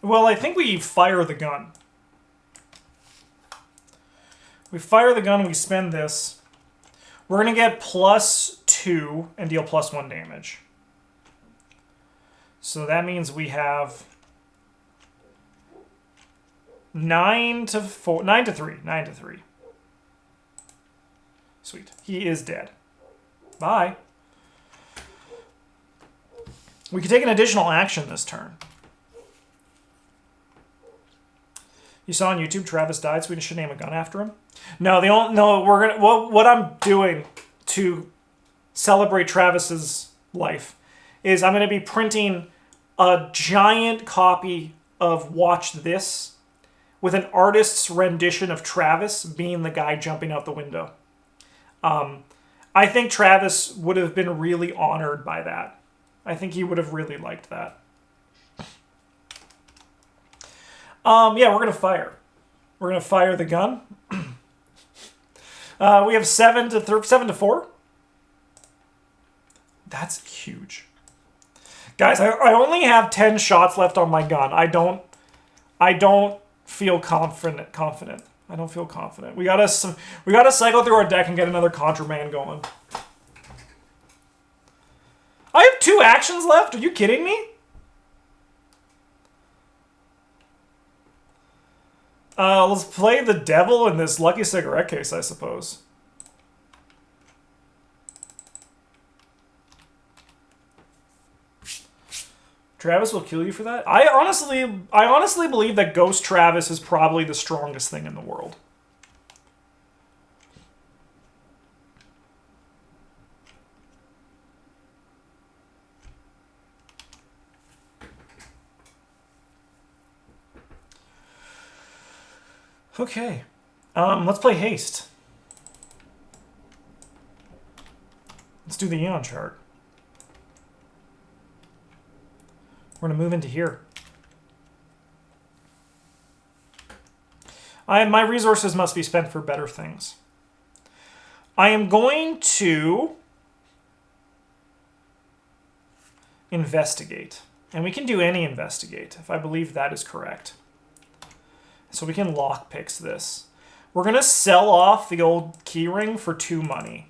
Well, I think we fire the gun. We fire the gun, we spend this. We're going to get +2 and deal +1 damage. So that means we have 9 to 3. Sweet. He is dead. Bye. We can take an additional action this turn. You saw on YouTube Travis died, so we should name a gun after him. No, we're gonna. What I'm doing to celebrate Travis's life is I'm gonna be printing a giant copy of Watch This with an artist's rendition of Travis being the guy jumping out the window. I think Travis would have been really honored by that. I think he would have really liked that. Yeah, we're gonna fire. We're gonna fire the gun. We have 7 to 4. That's huge, guys. I only have 10 shots left on my gun. I don't feel confident. I don't feel confident. We gotta cycle through our deck and get another contraband going. I have 2 actions left. Are you kidding me? Let's play the devil in this lucky cigarette case, I suppose. Travis will kill you for that? I honestly believe that Ghost Travis is probably the strongest thing in the world. Okay. Let's play Haste. Let's do the Eon chart. We're going to move into here. My resources must be spent for better things. I am going to investigate. And we can do any investigate, if I believe that is correct. So we can lockpicks this. We're going to sell off the old keyring for 2 money.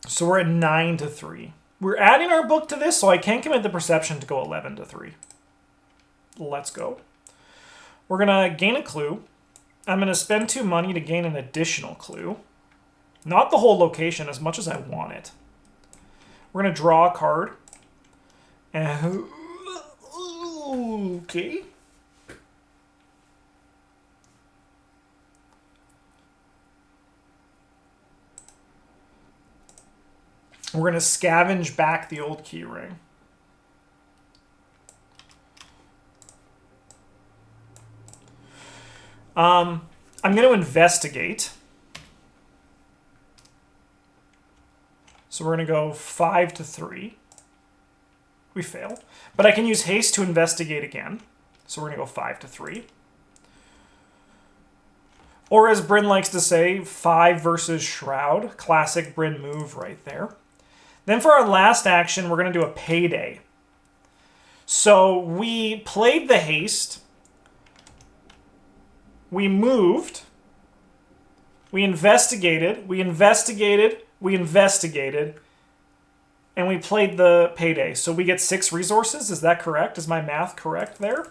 So we're at 9 to 3. We're adding our book to this, so I can commit the perception to go 11 to 3. Let's go. We're going to gain a clue. I'm going to spend 2 money to gain an additional clue. Not the whole location, as much as I want it. We're going to draw a card. Okay. We're going to scavenge back the old key ring. I'm going to investigate. So we're going to go 5 to 3. We fail. But I can use haste to investigate again. So we're going to go 5 to 3. Or as Bryn likes to say, 5 versus Shroud. Classic Bryn move right there. Then for our last action, we're going to do a payday. So we played the haste. We moved. We investigated. We investigated. We investigated. And we played the payday. So we get 6 resources. Is that correct? Is my math correct there?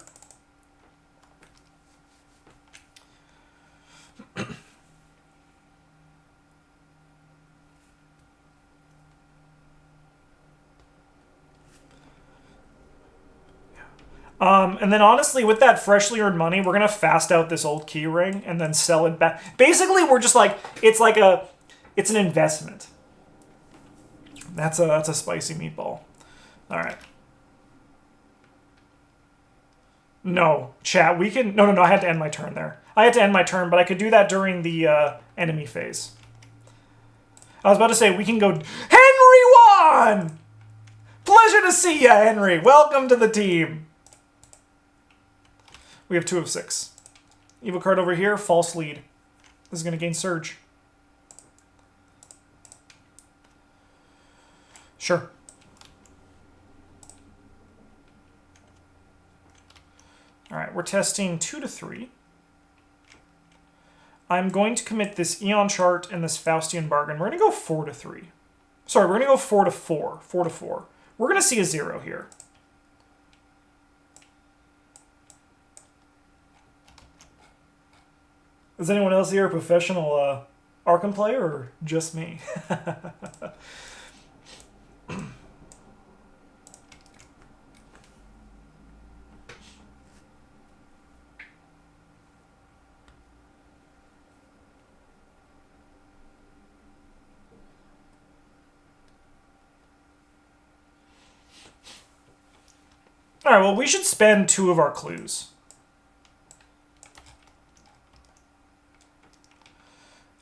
And then honestly, with that freshly earned money, we're going to fast out this old key ring and then sell it back. Basically, we're just like, it's an investment. That's a spicy meatball. All right. No, chat, we can, no, I had to end my turn there. I had to end my turn, but I could do that during the enemy phase. I was about to say, we can go, Henry won! Pleasure to see ya, Henry. Welcome to the team. We have 2 of 6. Evil card over here, false lead. This is going to gain surge. Sure. All right, we're testing 2 to 3. I'm going to commit this Eon Chart and this Faustian Bargain. We're going to go 4 to 3. Sorry, we're going to go 4 to 4. 4 to 4. We're going to see a 0 here. Is anyone else here a professional Arkham player or just me? All right, well, we should spend 2 of our clues.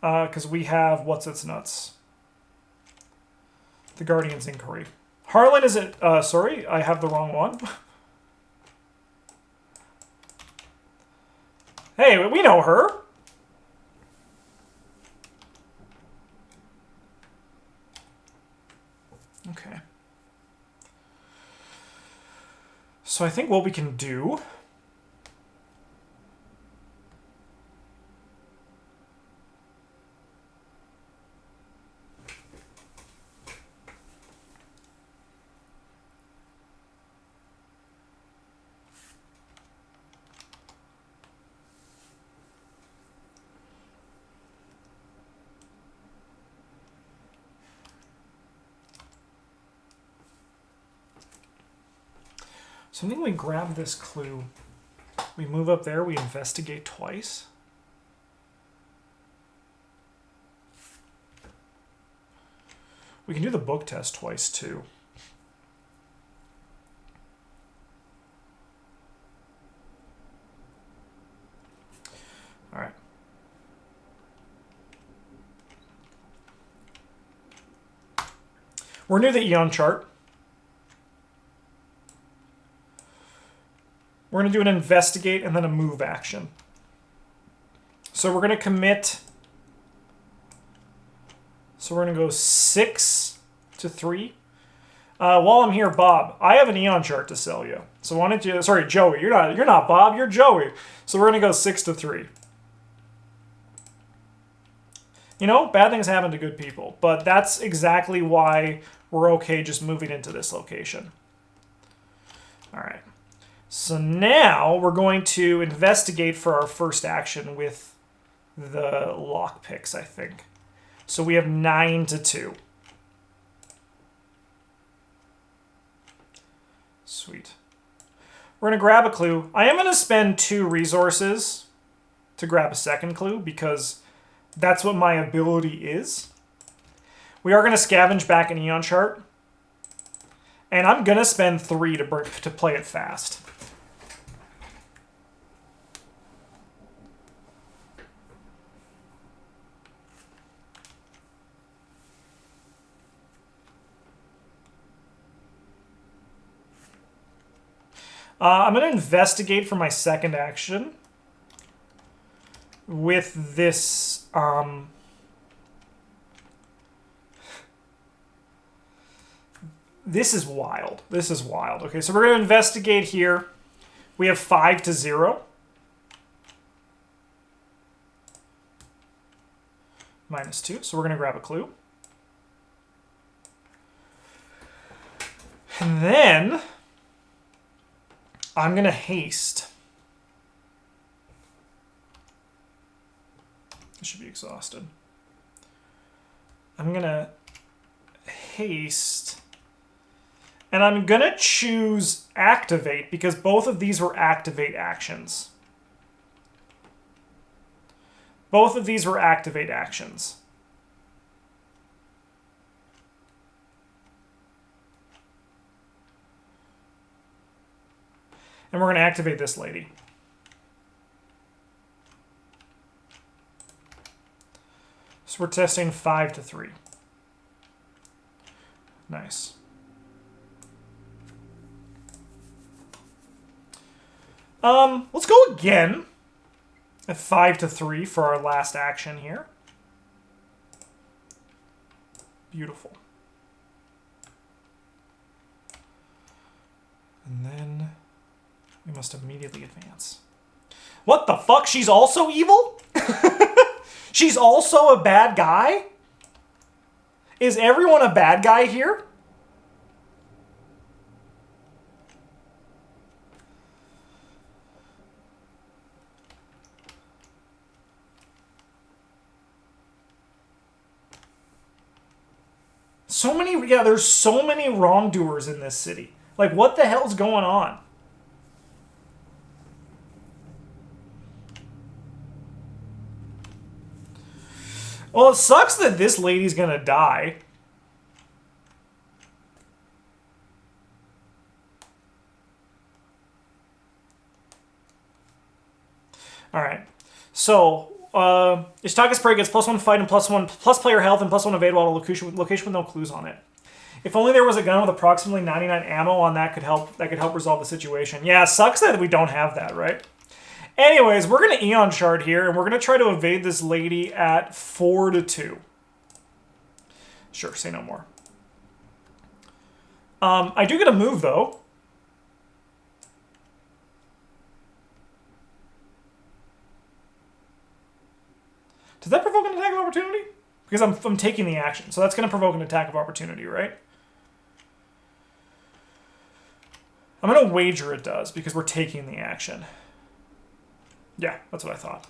Because we have what's its nuts. The Guardian's Inquiry. Harlan, is it? Sorry, I have the wrong one. Hey, we know her. Okay. So I think what we can do... So I think we grab this clue, we move up there, we investigate twice. We can do the book test twice too. All right. We're near the Eon chart. We're going to do an investigate and then a move action. So we're going to commit. So we're going to go 6 to 3. While I'm here, Bob, I have an Eon chart to sell you. So why don't you? Sorry, Joey. You're not Bob. You're Joey. So we're going to go 6 to 3. You know, bad things happen to good people, but that's exactly why we're okay just moving into this location. All right. So now we're going to investigate for our first action with the lockpicks, I think. So we have 9 to 2. Sweet. We're going to grab a clue. I am going to spend 2 resources to grab a second clue because that's what my ability is. We are going to scavenge back an Eon chart. And I'm going to spend 3 to play it fast. I'm going to investigate for my second action with this... This is wild. This is wild. Okay, so we're going to investigate here. We have 5 to 0. -2, so we're going to grab a clue. And then I'm going to haste. I should be exhausted. I'm going to haste. And I'm going to choose activate because both of these were activate actions. Both of these were activate actions. And we're going to activate this lady. So we're testing 5 to 3. Nice. Let's go again at 5 to 3 for our last action here. Beautiful. And then we must immediately advance. What the fuck? She's also evil? She's also a bad guy? Is everyone a bad guy here? There's so many wrongdoers in this city. Like, what the hell's going on? Well, it sucks that this lady's gonna die. Alright. So, Ishtaka's Prey gets +1 fight and plus player health and +1 evade while a location with no clues on it. If only there was a gun with approximately 99 ammo on that could help resolve the situation. Yeah, it sucks that we don't have that, right? Anyways, we're going to Eon Shard here, and we're going to try to evade this lady at 4 to 2. Sure, say no more. I do get a move, though. Does that provoke an attack of opportunity? Because I'm taking the action, so that's going to provoke an attack of opportunity, right? I'm going to wager it does, because we're taking the action. Yeah, that's what I thought.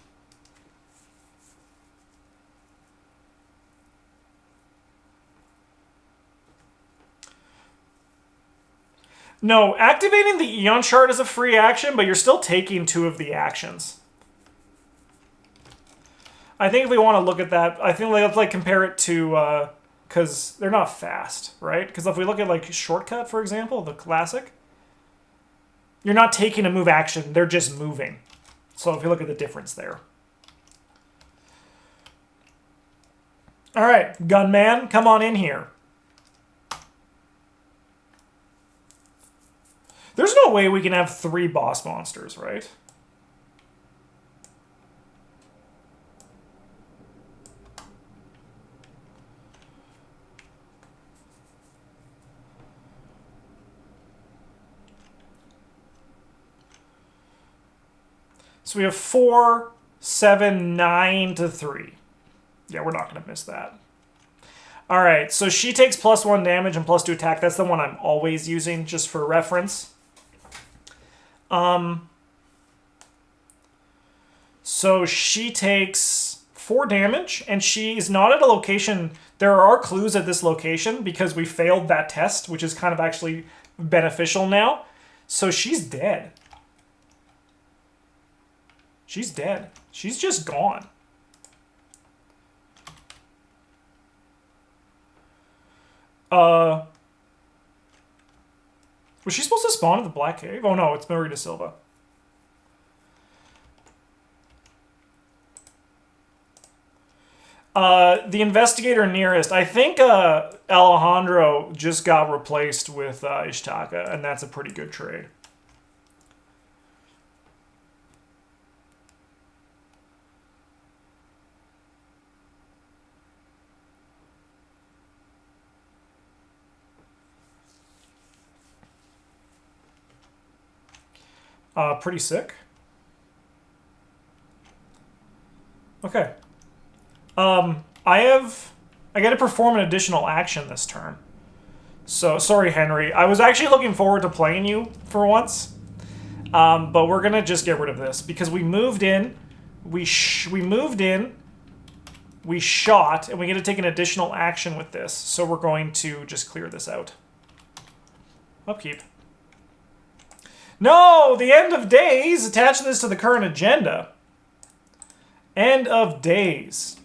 No, activating the Eon Shard is a free action, but you're still taking 2 of the actions. I think if we want to look at that, I think let's like compare it to, because they're not fast, right? Because if we look at like Shortcut, for example, the classic, you're not taking a move action, they're just moving. So if you look at the difference there. All right, Gunman, come on in here. There's no way we can have 3 boss monsters, right? So we have 4, 7, 9 to 3. Yeah, we're not going to miss that. All right, so she takes +1 damage and +2 attack. That's the one I'm always using, just for reference. So she takes 4 damage, and she is not at a location. There are clues at this location because we failed that test, which is kind of actually beneficial now. So she's dead. She's dead. She's just gone. Was she supposed to spawn at the Black Cave? Oh no, it's Marie da Silva. The investigator nearest. I think Alejandro just got replaced with Ishtaka, and that's a pretty good trade. Pretty sick. Okay. I get to perform an additional action this turn. So, sorry, Henry. I was actually looking forward to playing you for once. But we're going to just get rid of this because we moved in. We moved in. We shot, and we get to take an additional action with this. So we're going to just clear this out. Upkeep. No! The end of days! Attach this to the current agenda. End of days.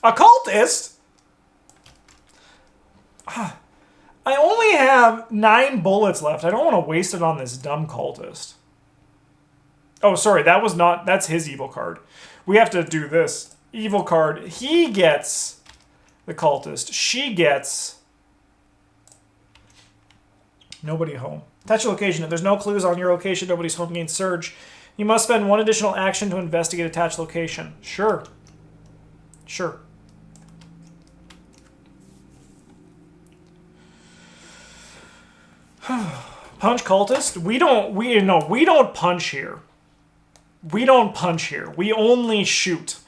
Occultist? I only have 9 bullets left. I don't want to waste it on this dumb cultist. Oh, sorry. That's his evil card. We have to do this. Evil card. He gets the cultist. She gets... Nobody home. Touch your location. If there's no clues on your location, nobody's home gains surge. You must spend 1 additional action to investigate attached location. Sure. Sure. Punch cultist? We don't punch here. We don't punch here. We only shoot.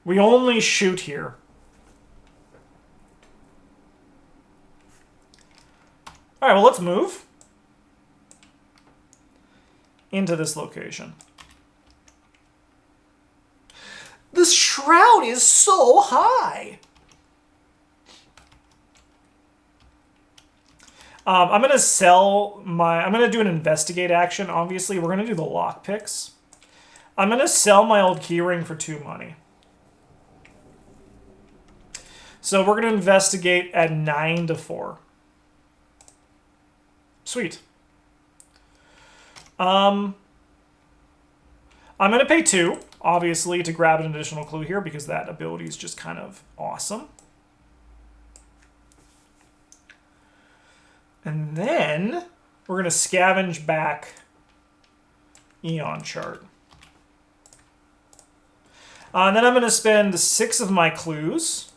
We only shoot here. Alright, well, let's move into this location. The shroud is so high! I'm going to sell my... I'm going to do an investigate action, obviously. We're going to do the lockpicks. I'm going to sell my old keyring for 2 money. So we're going to investigate at 9 to 4. Sweet. I'm going to pay 2, obviously, to grab an additional clue here because that ability is just kind of awesome. And then we're going to scavenge back Eon chart. And then I'm going to spend 6 of my clues.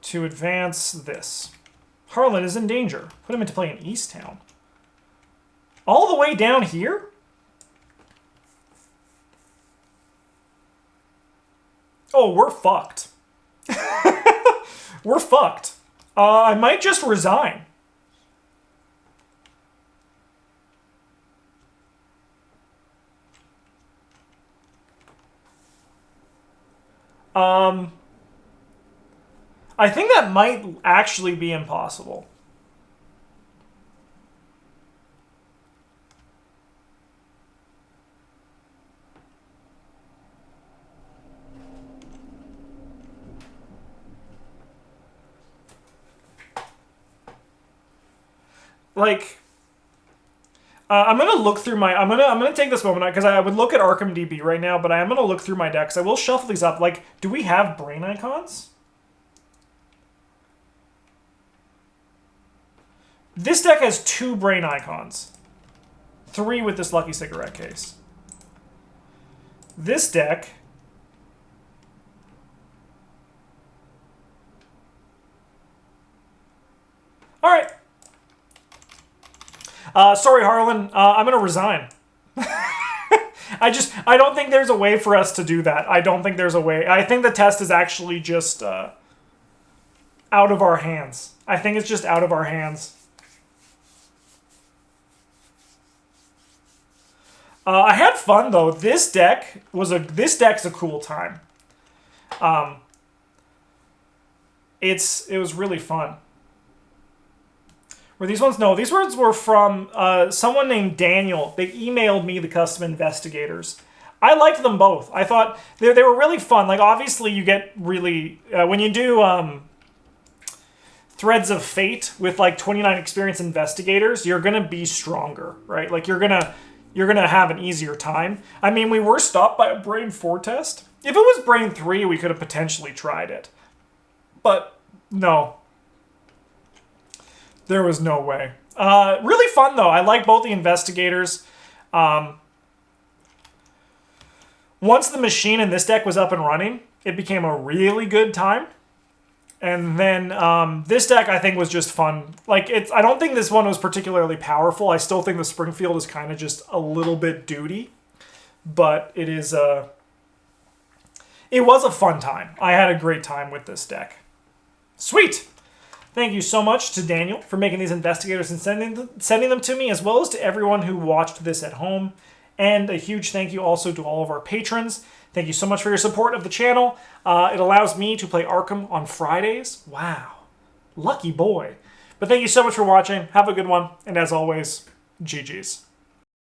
To advance this. Harlan is in danger. Put him into play in East Town. All the way down here? Oh, we're fucked. We're fucked. I might just resign. I think that might actually be impossible. Like, I'm gonna look through my. I'm gonna take this moment because I would look at Arkham DB right now, but I am gonna look through my decks. I will shuffle these up. Like, do we have brain icons? This deck has 2 brain icons. 3 with this lucky cigarette case. This deck... Alright. Sorry, Harlan. I'm going to resign. I don't think there's a way for us to do that. I don't think there's a way. I think the test is actually just out of our hands. I think it's just out of our hands. I had fun though. This deck's a cool time. It was really fun. Were these ones? No, these ones were from someone named Daniel. They emailed me the custom investigators. I liked them both. I thought they were really fun. Like, obviously, you get really... when you do Threads of Fate with, like, 29 experienced investigators, you're going to be stronger, right? Like, you're gonna have an easier time. I mean, we were stopped by a Brain 4 test. If it was Brain 3, we could have potentially tried it. But, no. There was no way. Really fun, though. I like both the investigators. Once the machine in this deck was up and running, it became a really good time. And then this deck, I think, was just fun. Like, I don't think this one was particularly powerful. I still think the Springfield is kind of just a little bit duty. But it is it was a fun time. I had a great time with this deck. Sweet! Thank you so much to Daniel for making these investigators and sending them to me, as well as to everyone who watched this at home. And a huge thank you also to all of our patrons. Thank you so much for your support of the channel. It allows me to play Arkham on Fridays. Wow. Lucky boy. But thank you so much for watching. Have a good one. And as always, GG's.